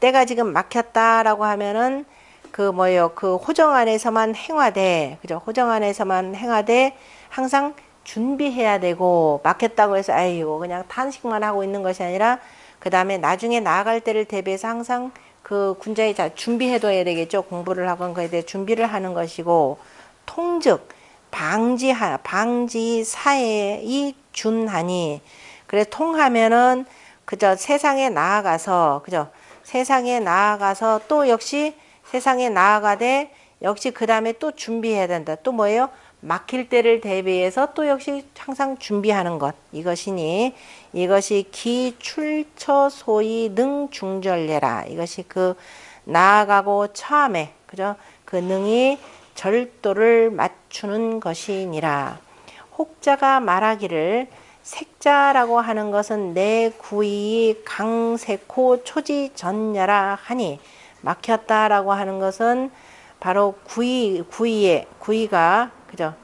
때가 지금 막혔다라고 하면은 그 뭐예요? 그 호정 안에서만 행하되 그죠? 호정 안에서만 행하되 항상 준비해야 되고 막혔다고 해서 아이고 그냥 탄식만 하고 있는 것이 아니라 그 다음에 나중에 나아갈 때를 대비해서 항상 그 군자에 준비해둬야 되겠죠. 공부를 하건 그에 대해 준비를 하는 것이고 통즉 방지 사회의 준하니 그래 통하면은 그저 세상에 나아가서 그죠? 세상에 나아가서 또 역시 세상에 나아가되 역시 그 다음에 또 준비해야 된다. 또 뭐예요? 막힐 때를 대비해서 또 역시 항상 준비하는 것 이것이니 이것이 기출처 소위 능중절례라 이것이 그 나아가고 처함에 그죠? 그 능이 절도를 맞추는 것이니라. 혹자가 말하기를 색자라고 하는 것은 내 구이 강세코 초지전야라 하니 막혔다라고 하는 것은 바로 구이가 그죠?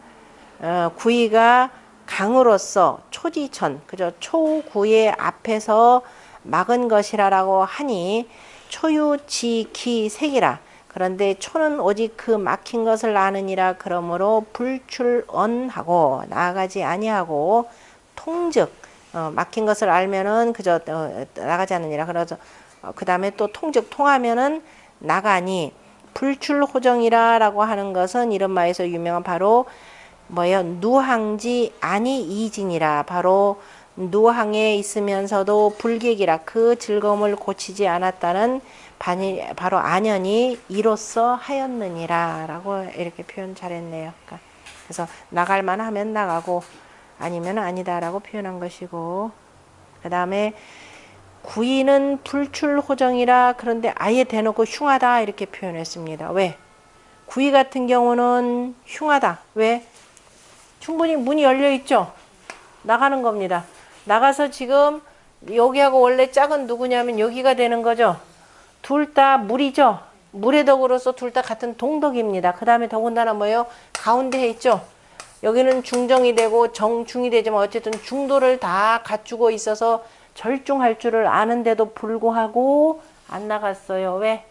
구이가 강으로서 초지천 그죠? 초구의 앞에서 막은 것이라고 하니 초유지기색이라. 그런데 초는 오직 그 막힌 것을 아느니라. 그러므로 불출언하고 나아가지 아니하고 통즉 막힌 것을 알면은 그저 나가지 않느니라. 그래서 그 다음에 또 통즉 통하면은 나가니 불출호정이라라고 하는 것은 이런 말에서 유명한 바로 뭐예요? 누항지 아니 이진이라. 바로 누항에 있으면서도 불객이라 그 즐거움을 고치지 않았다는 바로 안연이 이로써 하였느니라 라고 이렇게 표현 잘했네요. 그래서 나갈만 하면 나가고 아니면 아니다 라고 표현한 것이고 그 다음에 구이는 불출호정이라 그런데 아예 대놓고 흉하다 이렇게 표현했습니다. 왜? 구이 같은 경우는 흉하다. 왜? 충분히 문이 열려 있죠. 나가는 겁니다. 나가서 지금 여기하고 원래 짝은 누구냐면 여기가 되는 거죠. 둘 다 물이죠. 물의 덕으로서 둘 다 같은 동덕입니다. 그 다음에 더군다나 뭐예요? 가운데에 있죠. 여기는 중정이 되고 정중이 되지만 어쨌든 중도를 다 갖추고 있어서 절중할 줄을 아는데도 불구하고 안 나갔어요. 왜?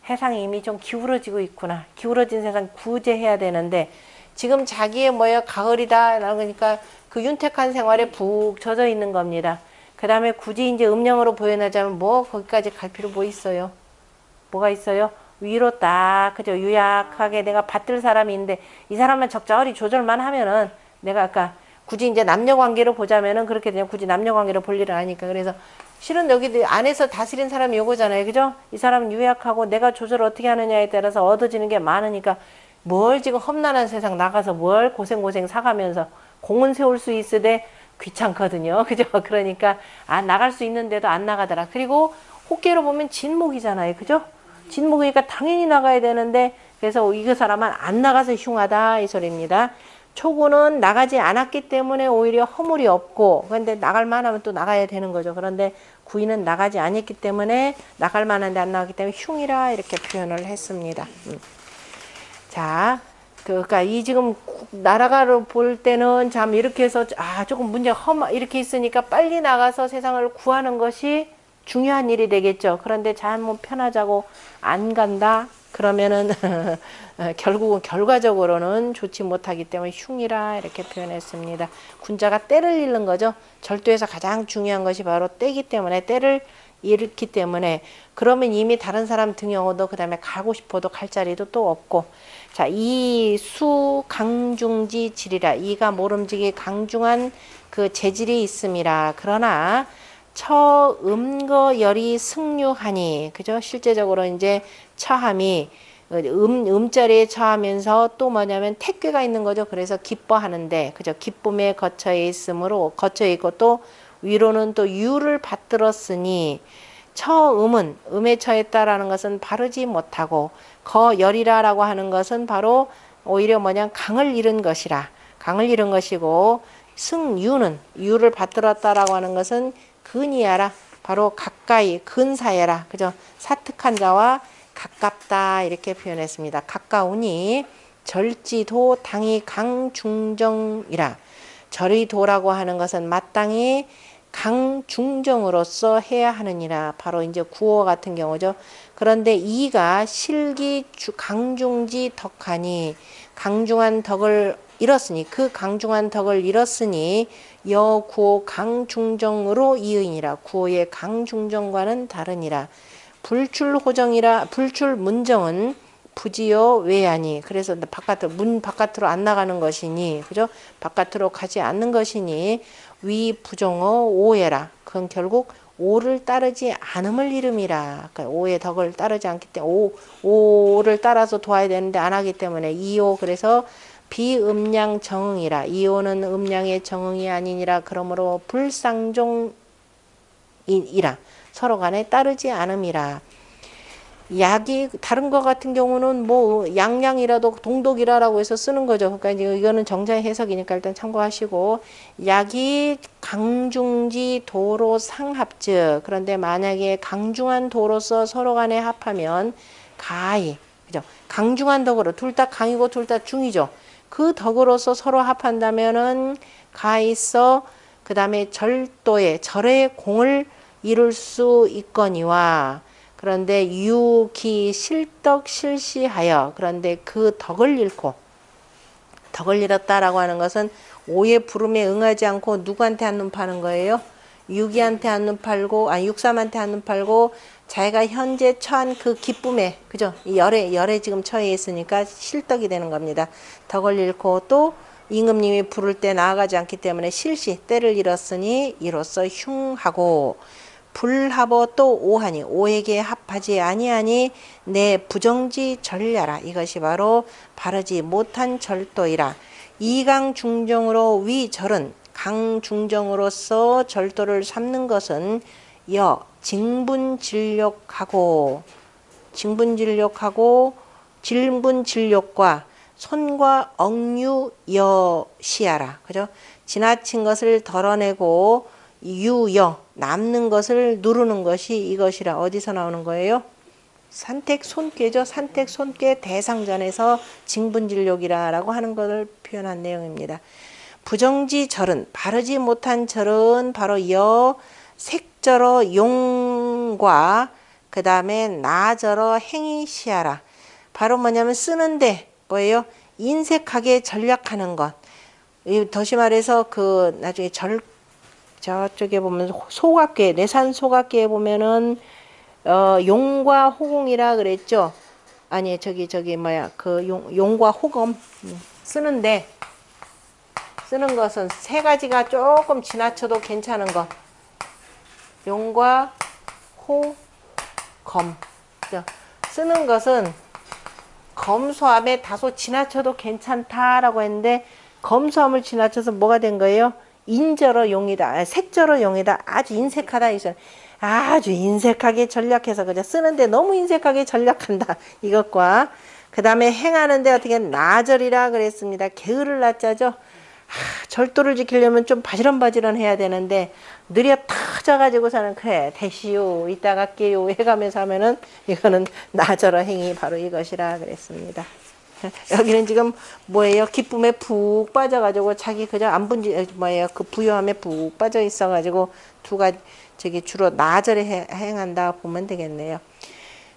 세상이 이미 좀 기울어지고 있구나. 기울어진 세상 구제해야 되는데 지금 자기의 뭐예요? 가을이다. 그러니까 그 윤택한 생활에 푹 젖어 있는 겁니다. 그 다음에 굳이 이제 음령으로 표현하자면 뭐 거기까지 갈 필요 뭐 있어요? 뭐가 있어요? 위로 딱 그죠? 유약하게 내가 받들 사람이 있는데 이 사람만 적절히 조절만 하면은 내가 아까 굳이 이제 남녀 관계로 보자면은 그렇게 그냥 굳이 남녀 관계로 볼 일은 아니까. 그래서 실은 여기 안에서 다스린 사람이 요거잖아요. 그죠? 이 사람은 유약하고 내가 조절을 어떻게 하느냐에 따라서 얻어지는 게 많으니까 뭘 지금 험난한 세상 나가서 뭘 고생고생 사가면서 공은 세울 수 있으되 귀찮거든요. 그죠? 그러니까 나갈 수 있는데도 안 나가더라. 그리고 호계로 보면 진목이잖아요. 그죠? 진목이니까 당연히 나가야 되는데 그래서 이 사람은 안 나가서 흉하다 이 소리입니다. 초구는 나가지 않았기 때문에 오히려 허물이 없고 그런데 나갈 만하면 또 나가야 되는 거죠. 그런데 구인은 나가지 않았기 때문에 나갈 만한데 안 나가기 때문에 흉이라 이렇게 표현을 했습니다. 자, 그러니까 이 지금 나라가를 볼 때는 참 이렇게 해서 조금 문제가 이렇게 있으니까 빨리 나가서 세상을 구하는 것이 중요한 일이 되겠죠. 그런데 잘못 편하자고 안 간다. 그러면은 결국은 결과적으로는 좋지 못하기 때문에 흉이라 이렇게 표현했습니다. 군자가 때를 잃는 거죠. 절도에서 가장 중요한 것이 바로 때이기 때문에 때를 잃기 때문에 그러면 이미 다른 사람 등용어도 그 다음에 가고 싶어도 갈 자리도 또 없고 자, 이 수 강중지 질이라 이가 모름지기 강중한 그 재질이 있음이라 그러나 처음거열이 승류하니 그죠? 실제적으로 이제 처함이 음자리에 처하면서 또 뭐냐면 택괴가 있는 거죠. 그래서 기뻐하는데 그죠? 기쁨에 거쳐 있으므로 거쳐 있고 또 위로는 또 유를 받들었으니 처음은 음에 처했다라는 것은 바르지 못하고 거열이라라고 하는 것은 바로 오히려 뭐냐 강을 잃은 것이라 강을 잃은 것이고 승유는 유를 받들었다라고 하는 것은 근이야라 바로 가까이 근사해라 그죠? 사특한 자와 가깝다 이렇게 표현했습니다. 가까우니 절지도 당이 강중정이라 절의 도라고 하는 것은 마땅히 강중정으로서 해야 하느니라 바로 이제 구어 같은 경우죠. 그런데 이가 실기 강중지 덕하니 강중한 덕을 잃었으니 그 강중한 덕을 잃었으니 여구호 강중정으로 이의니라 구호의 강중정과는 다르니라 불출호정이라 불출문정은 부지요 외하니 그래서 바깥으로 문 바깥으로 안 나가는 것이니 그죠? 바깥으로 가지 않는 것이니 위 부정어 오해라 그건 결국 오를 따르지 않음을 이름이라 그러니까 오의 덕을 따르지 않기 때문에 오를 따라서 도와야 되는데 안 하기 때문에 이오 그래서 비음량 정응이라 이오는 음량의 정응이 아니니라 그러므로 불상종이라 서로 간에 따르지 않음이라 약이 다른 거 같은 경우는 뭐 양양이라도 동독이라라고 해서 쓰는 거죠. 그러니까 이거는 정자의 해석이니까 일단 참고하시고 약이 강중지 도로 상합즉 그런데 만약에 강중한 도로서 서로 간에 합하면 가히 그죠? 강중한 덕으로 둘 다 강이고 둘 다 중이죠. 그 덕으로서 서로 합한다면은 가히서 그 다음에 절도의 절의 공을 이룰 수 있거니와 그런데 유기 실덕 실시하여 그런데 그 덕을 잃고 덕을 잃었다라고 하는 것은 오의 부름에 응하지 않고 누구한테 한눈 파는 거예요? 유기한테 한눈 팔고 육삼한테 한눈 팔고 자기가 현재 처한 그 기쁨에 그죠? 이 열에 지금 처해 있으니까 실덕이 되는 겁니다. 덕을 잃고 또 임금님이 부를 때 나아가지 않기 때문에 실시 때를 잃었으니 이로써 흉하고 불합어 또 오하니 오에게 합하지 아니하니 내 부정지 절야라 이것이 바로 바르지 못한 절도이라 이강 중정으로 위절은 강중정으로서 절도를 삼는 것은 징분진력하고 질분진력과 손과 억류 여시하라 그죠? 지나친 것을 덜어내고 유여 남는 것을 누르는 것이 이것이라 어디서 나오는 거예요? 산택 손괴죠. 산택 손괴 대상전에서 징분진력이라고 하는 것을 표현한 내용입니다. 부정지 절은 바르지 못한 절은 바로 여 색절어 용과 그 다음에 나절어 행이시하라 바로 뭐냐면 쓰는데 뭐예요? 인색하게 전략하는 것. 더시 말해서 그 나중에 저쪽에 보면 소각계 내산 소각계에 보면은 용과 호공이라 그랬죠. 아니 저기 뭐야 그 용과 호검 쓰는 것은 세 가지가 조금 지나쳐도 괜찮은 것. 용과 호검 쓰는 것은 검소함에 다소 지나쳐도 괜찮다라고 했는데 검소함을 지나쳐서 뭐가 된 거예요? 인저로 용이다. 색저로 용이다. 아주 인색하다. 아주 인색하게 전략해서 그냥 쓰는데 너무 인색하게 전략한다. 이것과 그 다음에 행하는데 어떻게 나절이라 그랬습니다. 게으를 낮자죠. 절도를 지키려면 좀 바지런바지런 해야 되는데 느려 터져가지고서는 그래 대시오 이따 갈게요 해가면서 하면은 이거는 나절어 행위 바로 이것이라 그랬습니다. 여기는 지금 뭐예요? 기쁨에 푹 빠져가지고 자기 그저 안 분지 뭐예요? 그 부요함에 푹 빠져 있어가지고 두 가지 저기 주로 나절에 행한다 보면 되겠네요.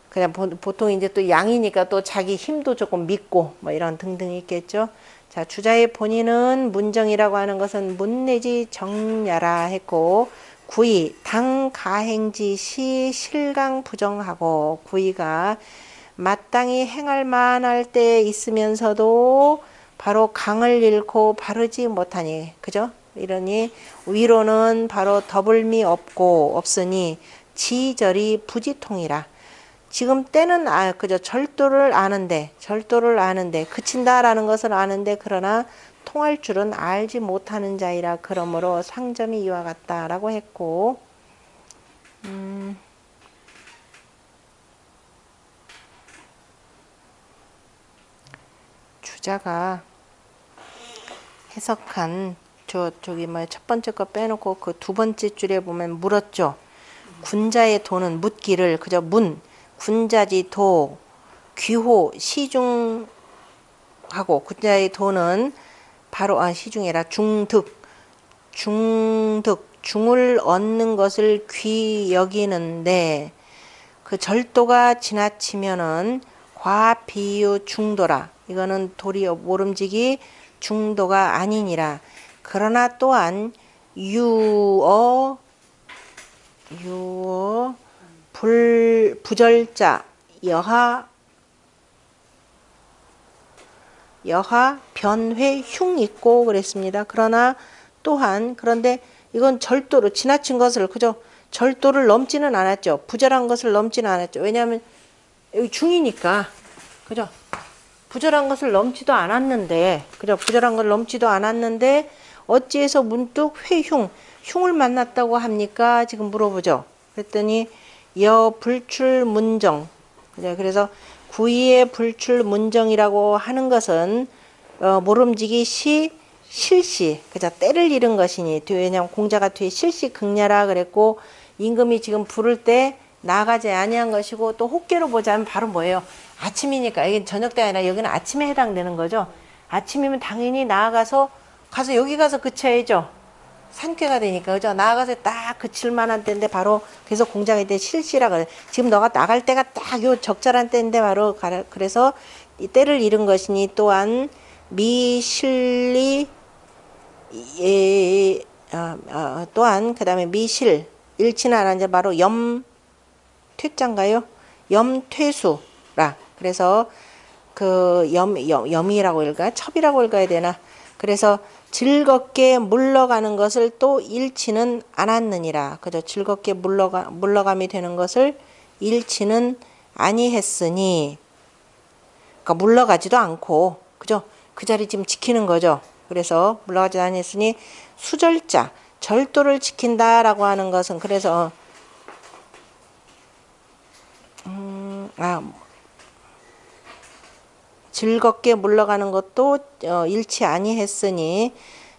그냥 보통 이제 또 양이니까 또 자기 힘도 조금 믿고 뭐 이런 등등 있겠죠. 자, 주자의 본인은 문정이라고 하는 것은 문 내지 정야라 했고 구의 당 가행지 시 실강 부정하고 구의가 마땅히 행할 만할 때 있으면서도 바로 강을 잃고 바르지 못하니 그죠? 이러니 위로는 바로 더블미 없고 없으니 지절이 부지통이라. 지금 때는 그저 절도를 아는데 그친다라는 것을 아는데 그러나 통할 줄은 알지 못하는 자이라. 그러므로 상점이 이와 같다라고 했고 주자가 해석한 저기 뭐 첫 번째 거 빼놓고 그 두 번째 줄에 보면 물었죠. 군자의 도는 묻기를 그저 군자지 도 귀호 시중하고 군자의 도는 바로 시중이라 중득 중을 얻는 것을 귀 여기는데 그 절도가 지나치면은 과비유 중도라. 이거는 도리어 모름지기 중도가 아니니라. 그러나 또한 유어 부절자 여하 변회 흉 있고 그랬습니다. 그러나 또한 그런데 이건 절도로 지나친 것을 그저 절도를 넘지는 않았죠. 부절한 것을 넘지는 않았죠. 왜냐하면 여기 중이니까 그죠. 부절한 것을 넘지도 않았는데 그죠. 부절한 걸 넘지도 않았는데 어찌해서 문득 흉을 만났다고 합니까? 지금 물어보죠. 그랬더니 불출문정. 그래서 구의의 불출문정이라고 하는 것은 모름지기 실시 그죠. 때를 잃은 것이니 왜냐하면 공자가 뒤에 실시 극냐라 그랬고 임금이 지금 부를 때 나가지 아니한 것이고 또 혹계로 보자면 바로 뭐예요? 아침이니까 이게 저녁 때 아니라 여기는 아침에 해당되는 거죠. 아침이면 당연히 나아가서 여기 가서 그쳐야죠. 산쾌가 되니까 그죠. 나아가서 딱 그칠 만한 때인데 바로 그래서 공자가 이때 실시라 그래. 지금 너가 나갈 때가 딱 요 적절한 때인데 바로 그래서 이 때를 잃은 것이니 또한 미실리 또한 그 다음에 미실 잃지는 않았는데 바로 퇴자인가요? 염퇴수라. 그래서 그 염이라고 읽어야 첩이라고 읽어야 되나? 그래서 즐겁게 물러가는 것을 또 잃지는 않았느니라. 그죠? 즐겁게 물러감이 되는 것을 잃지는 아니했으니, 그러니까 물러가지도 않고, 그죠? 그 자리 지금 지키는 거죠. 그래서 물러가지도 아니했으니 수절자, 절도를 지킨다라고 하는 것은 그래서 즐겁게 물러가는 것도 잃지 아니했으니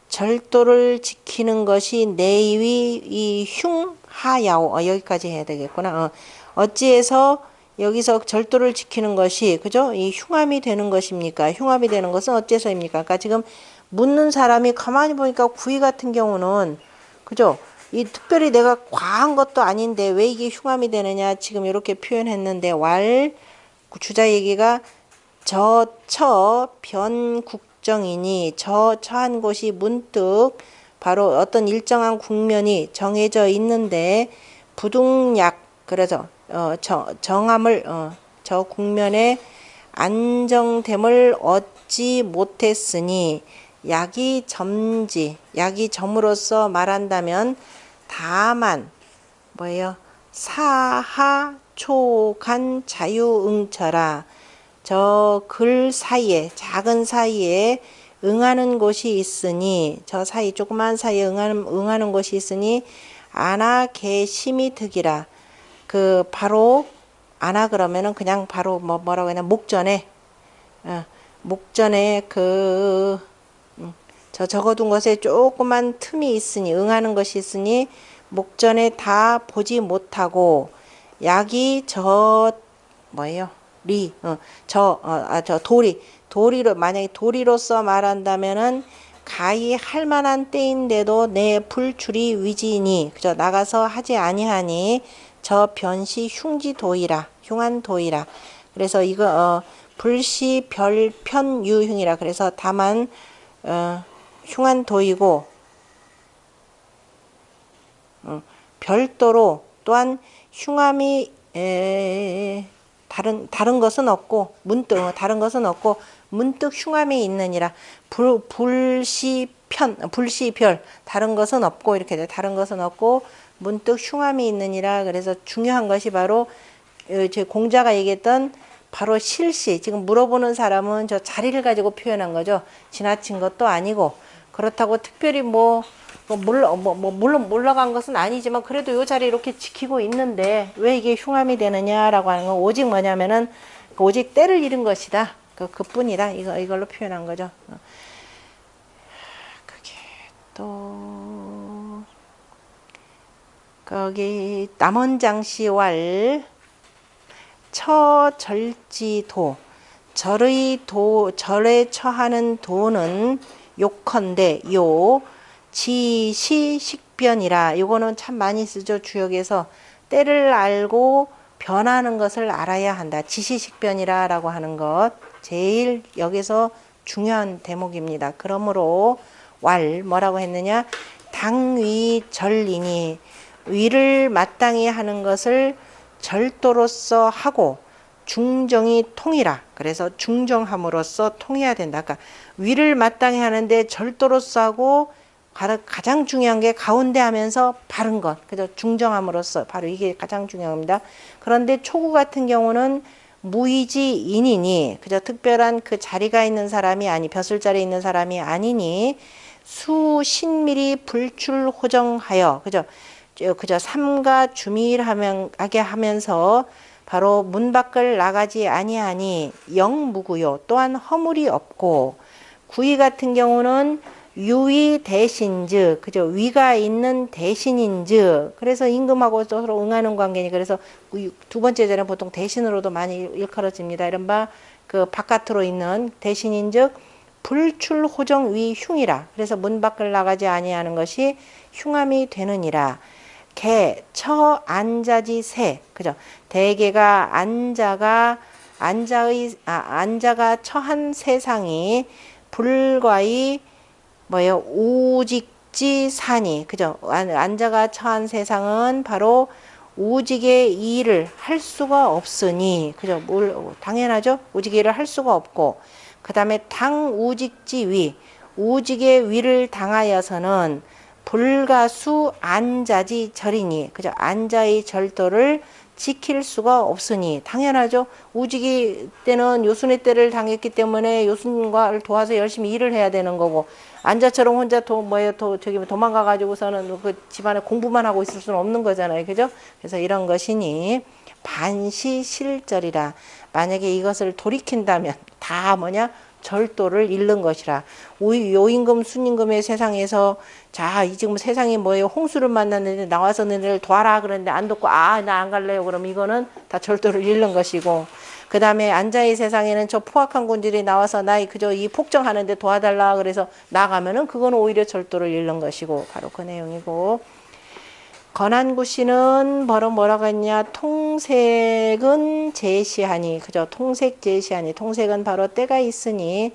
절도를 지키는 것이 내위 이 흉하야오. 여기까지 해야 되겠구나. 어찌해서 여기서 절도를 지키는 것이 그죠? 이 흉함이 되는 것입니까? 흉함이 되는 것은 어째서입니까? 그러니까 지금 묻는 사람이 가만히 보니까 구의 같은 경우는 그죠? 이 특별히 내가 과한 것도 아닌데 왜 이게 흉함이 되느냐 지금 이렇게 표현했는데 주자 얘기가 저처 변국정이니 처한 곳이 문득 바로 어떤 일정한 국면이 정해져 있는데 부둥약 그래서 정함을 저 국면에 안정됨을 얻지 못했으니 약이 점으로써 말한다면 다만 뭐예요? 사하 초간 자유응처라. 저 글 사이에 작은 사이에 응하는 곳이 있으니 저 사이 조그만 사이에 응하는 곳이 있으니 아나 개 심이 득이라. 그 바로 아나 그러면은 그냥 바로 뭐라고 해야 되나 목전에 목전에 저 적어둔 것에 조그만 틈이 있으니 응하는 것이 있으니 목전에 다 보지 못하고 약이 저 뭐예요? 저 도리로 만약에 도리로서 말한다면은 가히 할 만한 때인데도 내 불출이 위지니 그저 나가서 하지 아니하니 저 변시 흉지도이라 흉한도이라. 그래서 이거 불시 별편유흉이라. 그래서 다만 흉한도이고 별도로 또한 흉함이 다른 것은 없고 다른 것은 없고 문득 흉함이 있느니라. 불시별 다른 것은 없고 이렇게 돼. 다른 것은 없고 문득 흉함이 있느니라. 그래서 중요한 것이 바로 제 공자가 얘기했던 바로 실시. 지금 물어보는 사람은 저 자리를 가지고 표현한 거죠. 지나친 것도 아니고 그렇다고 특별히 물론 물러간 것은 아니지만 그래도 요 자리 이렇게 지키고 있는데 왜 이게 흉함이 되느냐라고 하는 건 오직 뭐냐면은 오직 때를 잃은 것이다. 그뿐이다. 이걸로 표현한 거죠. 그게 또 거기 남원장시왈 처절지도 절에 처하는 도는 욕컨대 요 지시식변이라. 요거는 참 많이 쓰죠. 주역에서 때를 알고 변하는 것을 알아야 한다. 지시식변이라 라고 하는 것 제일 여기서 중요한 대목입니다. 그러므로 뭐라고 했느냐, 당위절이니 위를 마땅히 하는 것을 절도로서 하고 중정이 통이라. 그래서 중정함으로써 통해야 된다. 그러니까 위를 마땅히 하는데 절도로서 하고 가장 중요한 게 가운데 하면서 바른 것. 그죠? 중정함으로써 바로 이게 가장 중요합니다. 그런데 초구 같은 경우는 무의지인이니 그저 특별한 그 자리가 있는 사람이 벼슬자리에 있는 사람이 아니니 수신밀히 불출호정하여 그저 삼가 주밀하게 하면서 바로 문 밖을 나가지 아니하니 영무구요. 또한 허물이 없고 구의 같은 경우는 유의 대신즉 그죠? 위가 있는 대신인즉 그래서 임금하고 서로 응하는 관계니 그래서 두 번째 절은 보통 대신으로도 많이 일컬어집니다. 이른바 그 바깥으로 있는 대신인즉 불출호정 위 흉이라. 그래서 문 밖을 나가지 아니하는 것이 흉함이 되느니라. 처 안자지 세 그죠? 대개가 안자가 처한 세상이 불과의 우직지 산이 그죠? 안자가 처한 세상은 바로 우직의 일을 할 수가 없으니 그죠? 당연하죠? 우직의 일을 할 수가 없고 그 다음에 당우직지 위 우직의 위를 당하여서는 불가수 안자지 절이니 그죠? 안자의 절도를 지킬 수가 없으니 당연하죠. 우직이 때는 요순의 때를 당했기 때문에 요순과를 도와서 열심히 일을 해야 되는 거고 안자처럼 혼자 도망가 가지고서는 그 집안에 공부만 하고 있을 수는 없는 거잖아요. 그죠? 그래서 이런 것이니 반시실절이라. 만약에 이것을 돌이킨다면 다 절도를 잃는 것이라. 요임금 순임금의 세상에서 지금 세상이 홍수를 만났는데 나와서 너네를 도와라 그러는데 안 돕고 나 안 갈래요. 그럼 이거는 다 절도를 잃는 것이고 그 다음에 안자의 세상에는 저 포악한 군들이 나와서 그저 이 폭정하는데 도와달라 그래서 나가면은 그거는 오히려 절도를 잃는 것이고 바로 그 내용이고 건안구씨는 바로 뭐라고 했냐 통색은 제시하니 그죠? 통색 제시하니 통색은 바로 때가 있으니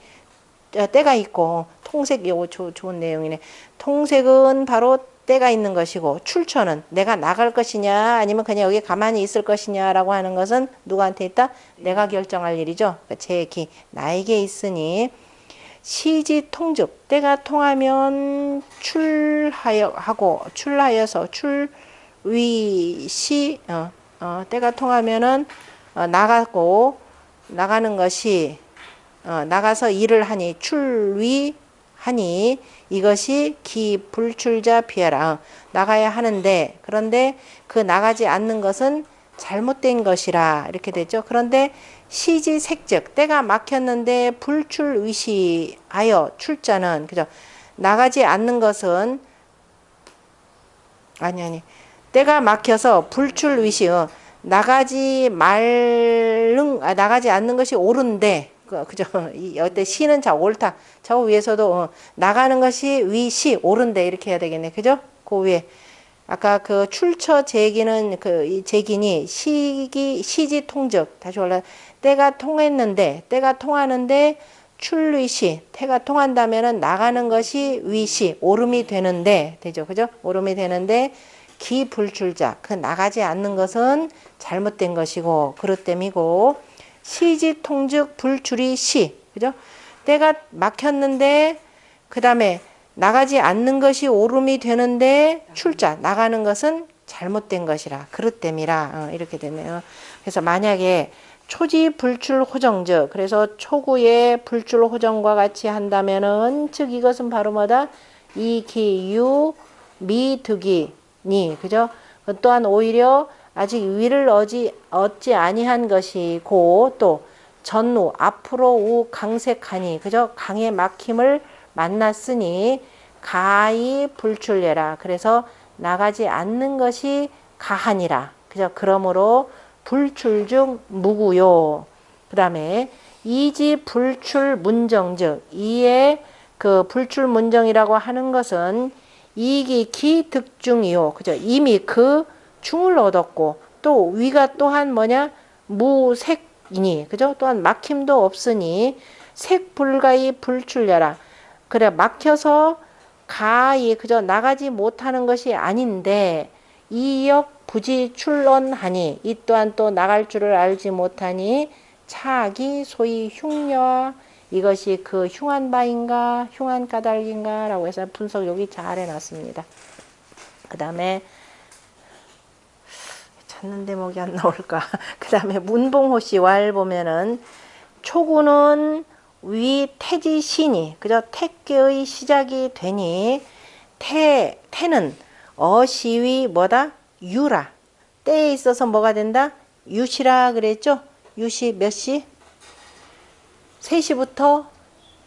때가 있고 통색 요거 좋은 내용이네. 통색은 바로 때가 있는 것이고 출처는 내가 나갈 것이냐 아니면 그냥 여기 가만히 있을 것이냐라고 하는 것은 누구한테 있다? 내가 결정할 일이죠. 그러니까 나에게 있으니 시지 통즉 때가 통하면 출하여서 출위시 때가 통하면은 나가고 나가는 것이 나가서 일을 하니 출위하니 이것이 기불출자 비하라. 나가야 하는데 그런데 그 나가지 않는 것은 잘못된 것이라 이렇게 되죠. 그런데 시지색즉 때가 막혔는데 불출위시하여 출자는 그죠. 나가지 않는 것은 아니 때가 막혀서 불출위시 나가지 않는 것이 옳은데 그죠. 이때 시는 자 옳다. 저 위에서도 나가는 것이 위시 옳은데 이렇게 해야 되겠네. 그죠? 그 위에 아까 그 출처 제기는 이 제기니 시지 통적 다시 올라 때가 통하는데 출위시 때가 통한다면은 나가는 것이 위시 오름이 되는데 되죠. 그죠? 오름이 되는데 기불출자 그 나가지 않는 것은 잘못된 것이고 그릇됨이고 시지 통즉 불출이 시 그죠? 때가 막혔는데 그 다음에 나가지 않는 것이 오름이 되는데 출자 나가는 것은 잘못된 것이라 그릇됨이라 이렇게 되네요. 그래서 만약에 초지 불출 호정즉 그래서 초구의 불출 호정과 같이 한다면은 즉 이것은 바로 뭐다 이기유 미득이니 그죠? 또한 오히려 아직 위를 얻지 아니한 것이고 또 전후 앞으로 우 강색하니 그죠? 강의 막힘을 만났으니 가히 불출례라. 그래서 나가지 않는 것이 가하니라. 그죠? 그러므로 불출중 무구요. 그 다음에 이지 불출 문정즉 이에 그 불출 문정이라고 하는 것은 이기 기득중이요. 그죠? 이미 그 중을 얻었고 또 위가 또한 뭐냐 무색이니 그죠? 또한 막힘도 없으니 색불가히 불출려라. 그래 막혀서 가히 그저 나가지 못하는 것이 아닌데 이역 부지 출언하니 이 또한 또 나갈 줄을 알지 못하니 차기 소위 흉녀 이것이 그 흉한 바인가 흉한 까닭인가 라고 해서 분석 여기 잘 해놨습니다. 그 다음에 찾는 대목이 안 나올까. 그 다음에 문봉호씨 왈 보면은 초구는 위 태지신이 그죠? 택계의 시작이 되니 태는 어시위 뭐다? 유라. 때에 있어서 뭐가 된다? 유시라 그랬죠? 유시 몇 시? 3시부터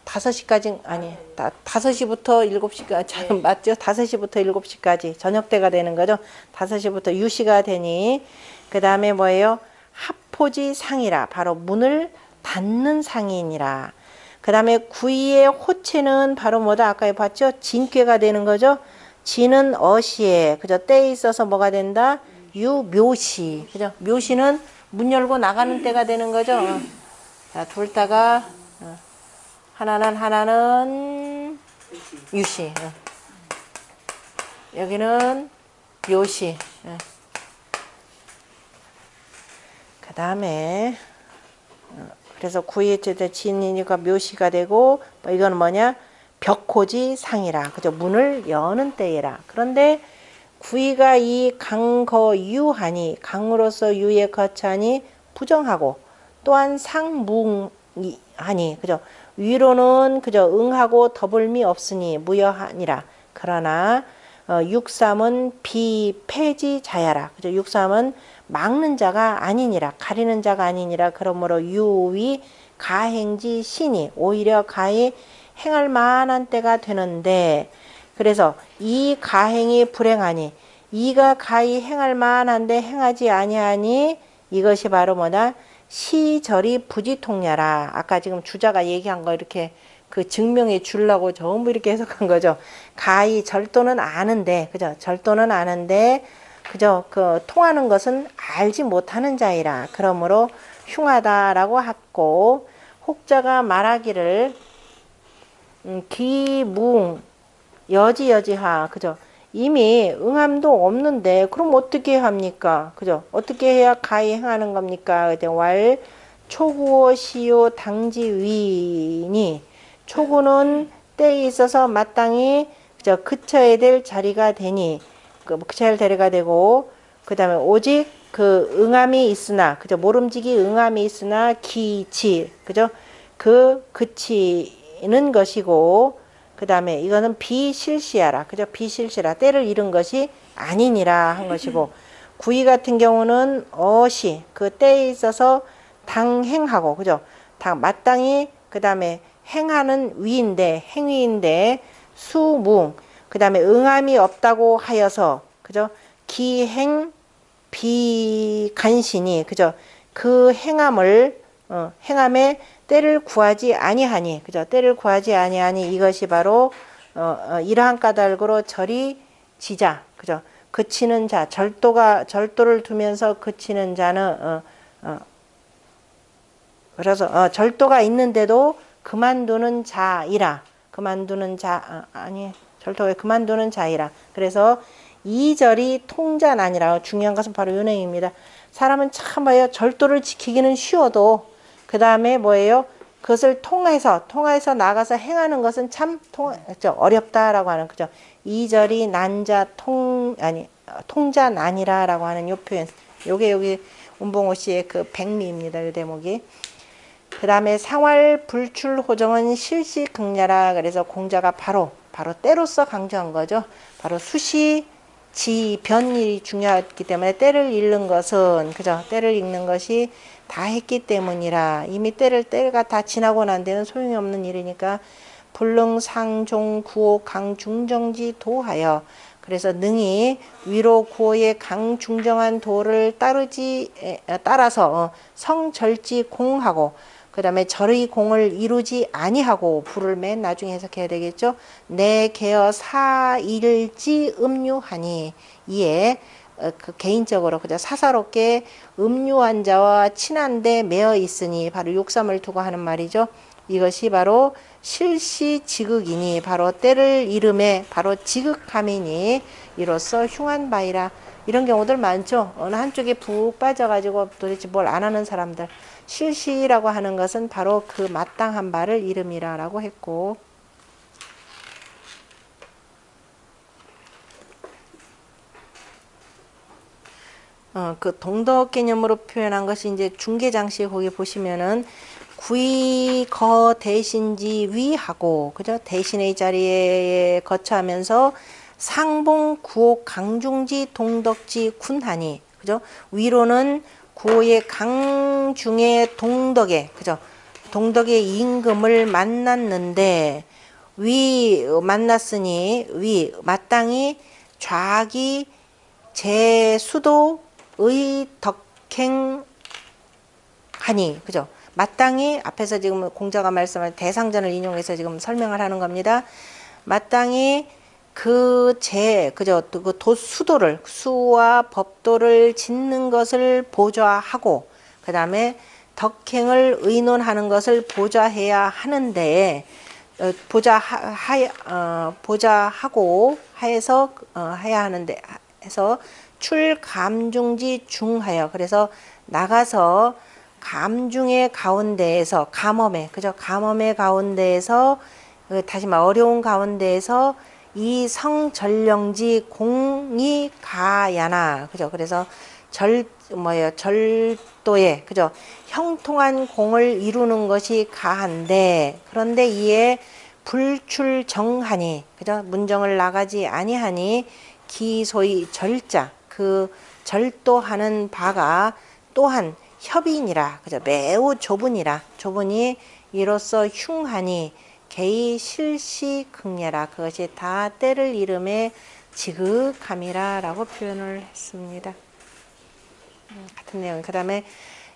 5시까지 아니 5시부터 7시까지 맞죠? 5시부터 7시까지 저녁 때가 되는 거죠. 5시부터 유시가 되니 그 다음에 뭐예요? 합포지 상이라 바로 문을 닫는 상이니라. 그 다음에 구이의 호체는 바로 뭐다? 아까 봤죠? 진꾀가 되는 거죠. 진은 어시에 그죠? 때에 있어서 뭐가 된다? 유묘시 그죠? 묘시는 문 열고 나가는 때가 되는 거죠. 자, 둘 다가 하나는 유시 여기는 묘시 그 다음에 그래서 구이의 진이니까 묘시가 되고 이거는 뭐냐 벽호지 상이라 그죠 문을 여는 때이라. 그런데 구이가 이 강거유하니 강으로서 유의 거차니 부정하고 또한 상무하니 그죠 위로는 그저 응하고 더불미 없으니 무여하니라. 그러나 육삼은 비폐지자야라. 그죠 육삼은 막는 자가 아니니라. 가리는 자가 아니니라. 그러므로 유위 가행지 신이 오히려 가히 행할 만한 때가 되는데 그래서 이 가행이 불행하니 이가 가히 행할 만한데 행하지 아니하니 이것이 바로 뭐다? 시절이 부지통야라. 아까 지금 주자가 얘기한 거 이렇게 그 증명해 주려고 전부 이렇게 해석한 거죠. 가히 절도는 아는데 그죠? 절도는 아는데 그죠? 그 통하는 것은 알지 못하는 자이라. 그러므로 흉하다라고 했고 혹자가 말하기를 기뭉 여지여지하 그죠? 이미 응함도 없는데 그럼 어떻게 합니까? 그죠? 어떻게 해야 가히 행하는 겁니까? 왈 초구어 시요 당지위니 초구는 때에 있어서 마땅히 그죠? 그쳐야 될 자리가 되니 그쳐야 될 자리가 되고 그 다음에 오직 그 응함이 있으나, 그죠? 모름지기 응함이 있으나 기치, 그죠? 그 그치는 것이고, 그 다음에 이거는 비실시하라, 그죠? 비실시라, 때를 잃은 것이 아니니라 한 것이고, 구이 같은 경우는 어시, 그 때에 있어서 당행하고, 그죠? 마땅히, 그 다음에 행하는 위인데, 행위인데, 수무, 그 다음에 응함이 없다고 하여서, 그죠? 기행, 비간신이, 그죠? 그 행함을, 행함에 때를 구하지 아니하니, 그죠? 때를 구하지 아니하니 이것이 바로 이러한 까닭으로 절이 지자, 그죠? 그치는 자, 절도를 두면서 그치는 자는 그래서 절도가 있는데도 그만두는 자이라, 그만두는 자 아니 절도에 그만두는 자이라. 그래서 이 절이 통자난이라. 중요한 것은 바로 이 내용입니다. 사람은 참 뭐예요? 절도를 지키기는 쉬워도 그 다음에 뭐예요? 그것을 통해서 나가서 행하는 것은 참 어렵다라고 하는, 그죠? 이절이 난자 통자난이라라고 하는 요 표현. 요게 여기 운봉호 씨의 그 백미입니다. 요 대목이. 그 다음에 상활 불출호정은 실시극야라. 그래서 공자가 바로 때로서 강조한 거죠. 바로 수시 지변이 중요하기 때문에 때를 잃는 것은, 그죠? 때를 잃는 것이 다 했기 때문이라. 이미 때가 다 지나고 난 데는 소용이 없는 일이니까 불능상종 구호 강중정지 도하여. 그래서 능히 위로 구호의 강중정한 도를 따라서 성절지 공하고, 그 다음에 절의 공을 이루지 아니하고, 불을 맨 나중에 해석해야 되겠죠. 내 개어 사일지 음유하니. 이에 그 개인적으로 그저 사사롭게 음유한 자와 친한데 매어 있으니, 바로 욕삼을 두고 하는 말이죠. 이것이 바로 실시지극이니, 바로 때를 잃음에 바로 지극함이니 이로써 흉한 바이라. 이런 경우들 많죠. 어느 한쪽에 푹 빠져가지고 도대체 뭘 안 하는 사람들. 실시라고 하는 것은 바로 그 마땅한 바를 잃음이라고 했고, 그 동덕 개념으로 표현한 것이 이제 중개장시 거기 보시면은 구이 거 대신지 위하고, 그죠? 대신의 자리에 거처하면서 상봉 구옥 강중지 동덕지 군하니, 그죠? 위로는 구호의 강중의 동덕에, 그죠? 동덕의 임금을 만났는데, 만났으니 마땅히 좌기 제수도의 덕행하니, 그죠? 마땅히 앞에서 지금 공자가 말씀한 대상전을 인용해서 지금 설명을 하는 겁니다. 마땅히 그죠? 그 수와 법도를 짓는 것을 보좌하고, 그 다음에 덕행을 의논하는 것을 보좌해야 하는데, 보좌하고 해야 하는데, 해서 출감중지 중하여. 그래서 나가서 감중의 가운데에서, 감엄의, 그죠? 감엄의 가운데에서, 다시 말 어려운 가운데에서 이 성전령지 공이 가야나, 그죠? 그래서 절도에, 그죠? 형통한 공을 이루는 것이 가한데, 그런데 이에 불출정하니, 그죠? 문정을 나가지 아니하니, 기소의 절자, 그 절도하는 바가 또한 협이니라, 그죠? 매우 좁으니 이로써 흉하니 개의 실시극야라. 그것이 다 때를 잃음에 지극함이라 라고 표현을 했습니다. 같은 내용. 그 다음에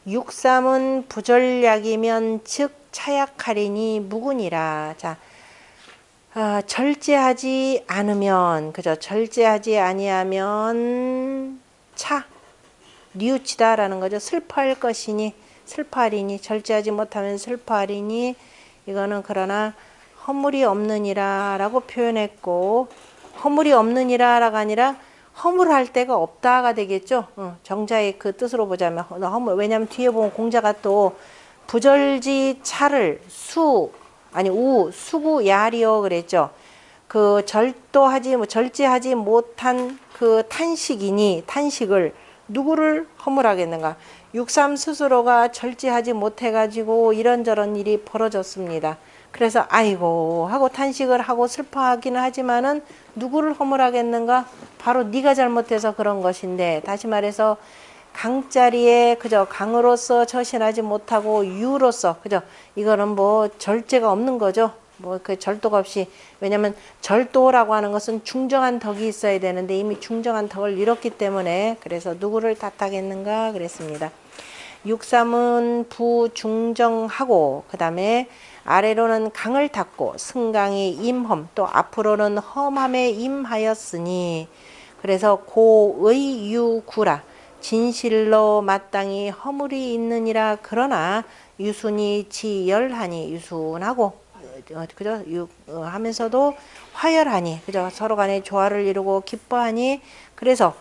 육삼은 부전략이면 즉 차약하리니 무군이라. 자, 절제하지 않으면, 그죠? 절제하지 아니하면 뉘우치다라는 거죠. 슬퍼할 것이니, 슬퍼하리니, 절제하지 못하면 슬퍼하리니, 이거는 그러나 허물이 없느니라 라고 표현했고, 허물이 없느니라 라가 아니라 허물할 데가 없다가 되겠죠. 정자의 그 뜻으로 보자면 허물. 왜냐하면 뒤에 보면 공자가 또 부절지 차를 수구 야리어 그랬죠. 그 절제하지 못한 그 탄식이니 탄식을 누구를 허물하겠는가. 육삼 스스로가 절제하지 못해가지고 이런저런 일이 벌어졌습니다. 그래서 아이고 하고 탄식을 하고 슬퍼하기는 하지만은 누구를 허물하겠는가. 바로 네가 잘못해서 그런 것인데, 다시 말해서 강자리에 그저 강으로서 처신하지 못하고 유로서 그저 이거는 뭐 절제가 없는 거죠. 뭐 그 절도가 없이, 왜냐면 절도라고 하는 것은 중정한 덕이 있어야 되는데 이미 중정한 덕을 잃었기 때문에, 그래서 누구를 탓하겠는가 그랬습니다. 육삼은 부중정하고 그 다음에 아래로는 강을 탔고 승강이 임험, 또 앞으로는 험함에 임하였으니, 그래서 고의유구라 진실로 마땅히 허물이 있느니라. 그러나 유순이 지열하니 유순하고 그죠? 하면서도 화열하니 그죠? 서로 간에 조화를 이루고 기뻐하니, 그래서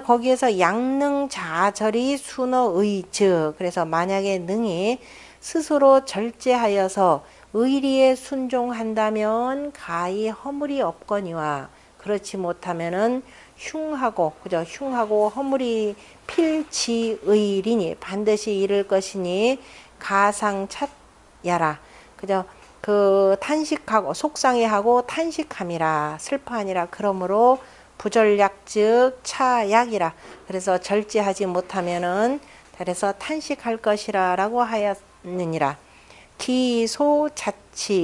거기에서 양능자절이 순어의즉, 그래서 만약에 능이 스스로 절제하여서 의리에 순종한다면 가히 허물이 없거니와, 그렇지 못하면은 흉하고 그죠? 흉하고 허물이 필지의리니 반드시 이를 것이니 가상찻야라. 그죠? 그 탄식하고 속상해하고 탄식함이라 슬퍼하니라. 그러므로 부절약즉 차약이라. 그래서 절제하지 못하면은 그래서 탄식할 것이라라고 하였느니라. 기소자치니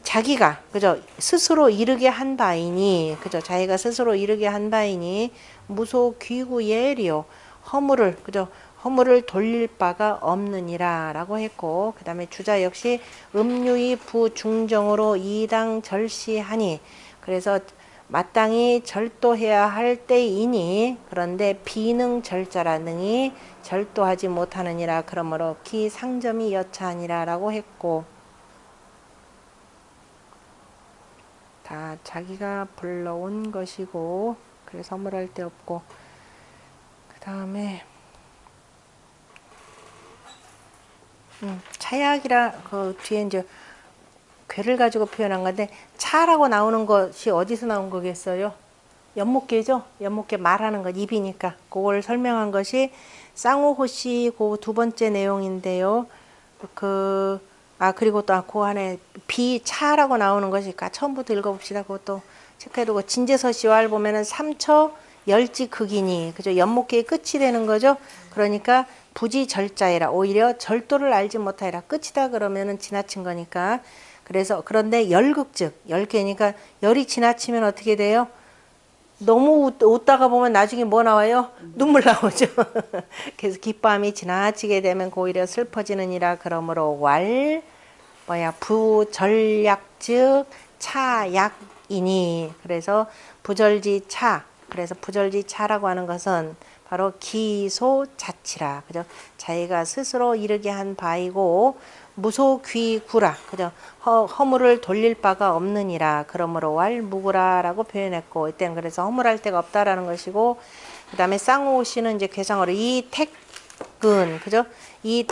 자기가 그죠 스스로 이르게 한 바이니, 그죠 자기가 스스로 이르게 한 바이니 무소귀구예리요 허물을 그죠 허물을 돌릴 바가 없느니라라고 했고, 그 다음에 주자 역시 음유의 부중정으로 이당 절시하니, 그래서 마땅히 절도해야 할 때이니, 그런데 비능 절자라 능히 절도하지 못하느니라. 그러므로 기상점이 여차하니라라고 했고, 다 자기가 불러온 것이고, 그래서 선물할 데 없고, 그 다음에 차약이라 그 뒤에 이제 괴를 가지고 표현한 건데, 차라고 나오는 것이 어디서 나온 거겠어요? 연목계죠. 연목계 말하는 것, 입이니까 그걸 설명한 것이 쌍호호시 그 두 번째 내용인데요. 그리고 또 그 안에 비차라고 나오는 것이니까 처음부터 읽어봅시다. 그것도 체크해두고, 진제서시왈 보면은 삼처 열지극이니 그죠 연목계의 끝이 되는 거죠. 그러니까 부지절자이라, 오히려 절도를 알지 못하리라. 끝이다 그러면은 지나친 거니까. 그래서 그런데 열극즉 열개니까 열이 지나치면 어떻게 돼요? 너무 웃다가 보면 나중에 뭐 나와요? 눈물 나오죠. 그래서 기뻐함이 지나치게 되면 오히려 슬퍼지느니라. 그러므로 부절약즉 차약이니, 그래서 부절지차, 그래서 부절지차라고 하는 것은 바로 기소자치라. 그죠? 자기가 스스로 이르게 한 바이고, 무소귀구라. 그죠? 허물을 돌릴 바가 없느니라. 그러므로 무구라라고 표현했고, 이때는 그래서 허물할 데가 없다라는 것이고, 그 다음에 쌍호씨는 이제 괴상어로 이 택근, 그죠? 이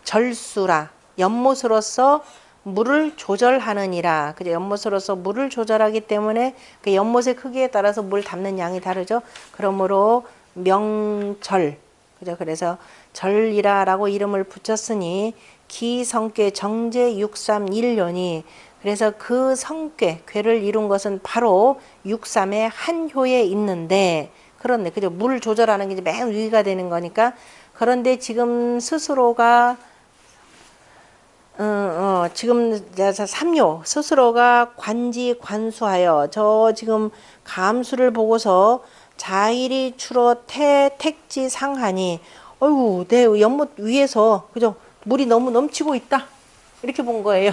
절수라. 연못으로서 물을 조절하느니라. 그죠? 연못으로서 물을 조절하기 때문에 그 연못의 크기에 따라서 물 담는 양이 다르죠. 그러므로 명절, 그죠? 그래서 절이라라고 이름을 붙였으니 기성괴 정제 631년이, 그래서 그 성괴 괴를 이룬 것은 바로 6삼의 한효에 있는데, 그런데 그죠? 물 조절하는 게 이제 맨 위가 되는 거니까. 그런데 지금 스스로가 지금 삼요 스스로가 관수하여 저 지금 감수를 보고서 자일이 추러 택지 상하니, 어이구 내 연못 위에서 그죠 물이 너무 넘치고 있다 이렇게 본 거예요.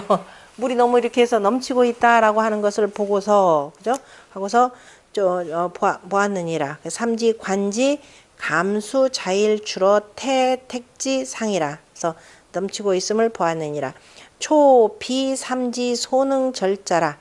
물이 너무 이렇게 해서 넘치고 있다라고 하는 것을 보고서 그죠 하고서 보았느니라. 삼지 관지 감수 자일 추러 택지 상이라. 그래서 넘치고 있음을 보았느니라. 초 비삼지 소능 절자라.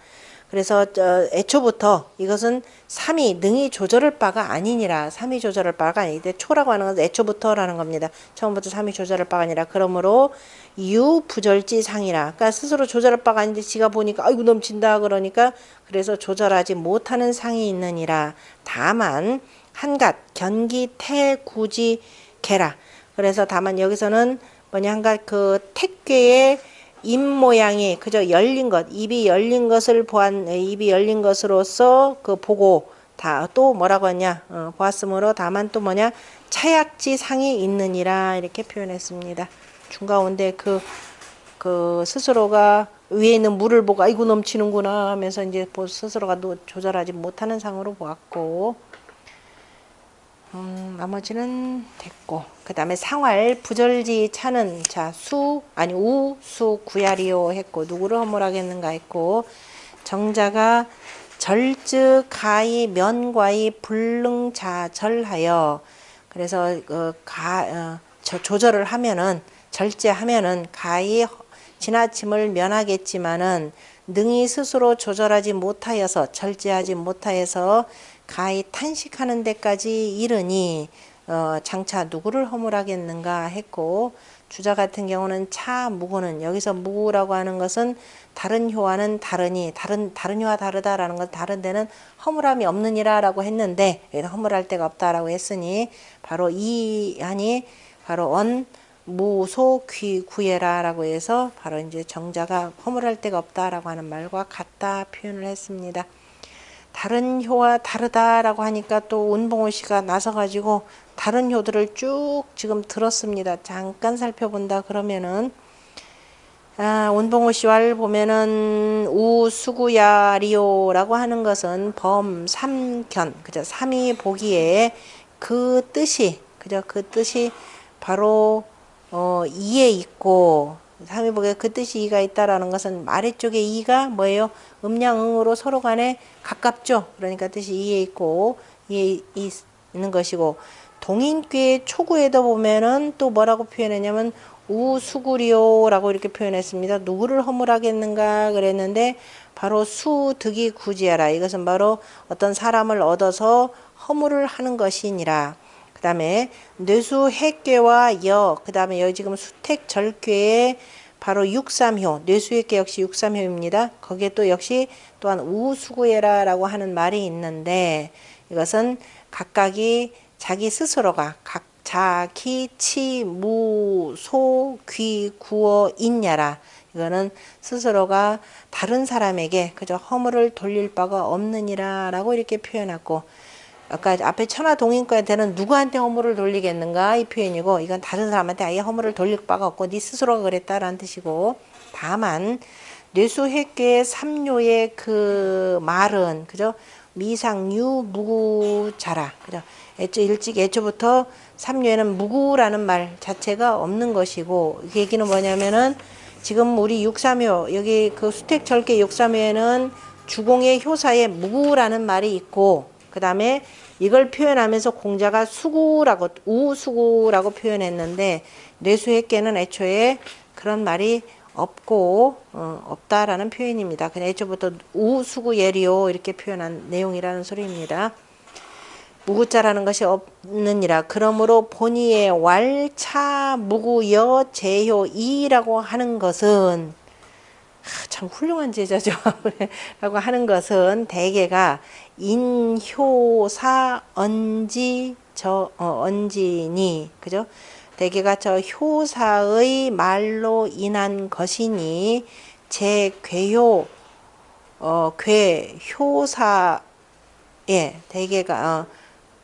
그래서 애초부터 이것은 삼위 능히 조절할 바가 아니니라. 삼위 조절할 바가 아니되 초라고 하는 것은 애초부터라는 겁니다. 처음부터 삼위 조절할 바가 아니라 그러므로 유부절지 상이라. 그러니까 스스로 조절할 바가 아닌데 지가 보니까 아이고 넘친다 그러니까 그래서 조절하지 못하는 상이 있느니라. 다만 한갓 견기 태구지 개라. 그래서 다만 여기서는 뭐냐 한갓 그 택괴의 입 모양이 그저 열린 것, 입이 열린 것을 입이 열린 것으로서 그 보고 다 또 뭐라고 하냐 보았으므로 다만 또 뭐냐 차약지 상이 있느니라 이렇게 표현했습니다. 중가운데 그 스스로가 위에 있는 물을 보고 아이고 넘치는구나 하면서 이제 스스로가 조절하지 못하는 상으로 보았고 나머지는 됐고 그 다음에 상활 부절지 차는 자 우수 구야리요 했고 누구를 허물하겠는가 했고 정자가 절즉 가히 면과히 불능자 절하여 그래서 조절을 하면은 절제하면은 가히 지나침을 면하겠지만은 능히 스스로 조절하지 못하여서 절제하지 못하여서 가히 탄식하는 데까지 이르니 장차 누구를 허물하겠는가 했고 주자 같은 경우는 차 무구는 여기서 무구라고 하는 것은 다른 효와는 다르니 다른 효와 다르다라는 건 다른 데는 허물함이 없느니라라고 했는데 여기는 허물할 데가 없다라고 했으니 바로 이 한이 바로 무소 구예라라고 해서 바로 이제 정자가 허물할 데가 없다라고 하는 말과 같다 표현을 했습니다. 다른 효와 다르다라고 하니까 또 운봉호 씨가 나서가지고 다른 효들을 쭉 지금 들었습니다. 잠깐 살펴본다 그러면은 운봉호 씨와를 보면은 우수구야리오라고 하는 것은 범삼견 그죠 삼위 보기에 그 뜻이 그죠 그 뜻이 바로 이에 있고 삼위복에 그 뜻이 이가 있다라는 것은 아래쪽에 이가 뭐예요? 음양응으로 서로 간에 가깝죠. 그러니까 뜻이 이에 있고 이에 있는 것이고 동인귀의 초구에도 보면은 또 뭐라고 표현했냐면 우수구리오라고 이렇게 표현했습니다. 누구를 허물하겠는가 그랬는데 바로 수득이 구지하라. 이것은 바로 어떤 사람을 얻어서 허물을 하는 것이니라. 그 다음에 뇌수 해괴와 그 다음에 여기 지금 수택 절괴에 바로 육삼효 뇌수해괴 역시 육삼효입니다. 거기에 또 역시 또한 우수구예라라고 하는 말이 있는데 이것은 각각이 자기 스스로가 자기 치무소 귀구어 있냐라. 이거는 스스로가 다른 사람에게 그저 허물을 돌릴 바가 없느니라 라고 이렇게 표현하고 아까 앞에 천하동인과한테는 누구한테 허물을 돌리겠는가 이 표현이고 이건 다른 사람한테 아예 허물을 돌릴 바가 없고 네 스스로가 그랬다라는 뜻이고 다만 뇌수해괴 삼요의 그 말은 그죠 미상유 무구자라 그죠 애초부터 삼요에는 무구라는 말 자체가 없는 것이고 그 얘기는 뭐냐면은 지금 우리 육삼효 여기 그 수택절개 육삼효에는 주공의 효사에 무구라는 말이 있고 그 다음에 이걸 표현하면서 공자가 수구라고 우수구라고 표현했는데 뇌수해괴는 애초에 그런 말이 없고 없다라는 표현입니다. 그냥 애초부터 우수구 예리오 이렇게 표현한 내용이라는 소리입니다. 무구자라는 것이 없느니라. 그러므로 본의의 왈차 무구여 제효 이라고 하는 것은 참 훌륭한 제자죠. 라고 하는 것은 대개가 인효사 언지니 그죠? 대개가 저 효사의 말로 인한 것이니 제 괴효 효사에 대개가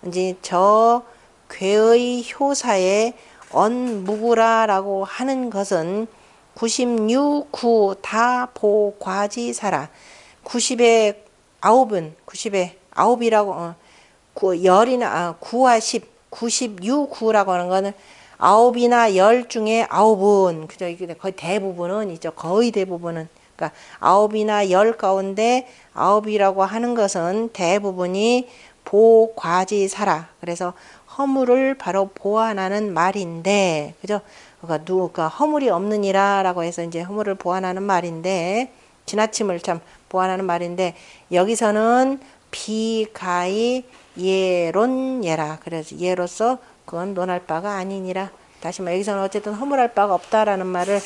이제 저 괴의 효사에 언무구라라고 하는 것은 96구 다보과지사라 90의 9은 90의 9이라고 열이나 9와 10 96구라고 하는 거는 9이나 10 중에 9은 그죠 거의 대부분은 있죠. 거의 대부분은 그러니까 9이나 10 가운데 9이라고 하는 것은 대부분이 보과지사라 그래서 허물을 바로 보완하는 말인데 그죠? 그러니까 허물이 없느니라라고 해서 이제 허물을 보완하는 말인데 지나침을 참 보완하는 말인데 여기서는 비가이 예론예라. 그래서 예로서 그건 논할 바가 아니니라. 다시 말 여기서는 어쨌든 허물할 바가 없다라는 말을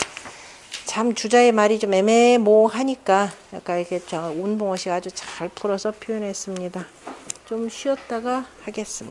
참 주자의 말이 좀 애매모호하니까 약간 이렇게 운봉호 씨가 아주 잘 풀어서 표현했습니다. 좀 쉬었다가 하겠습니다.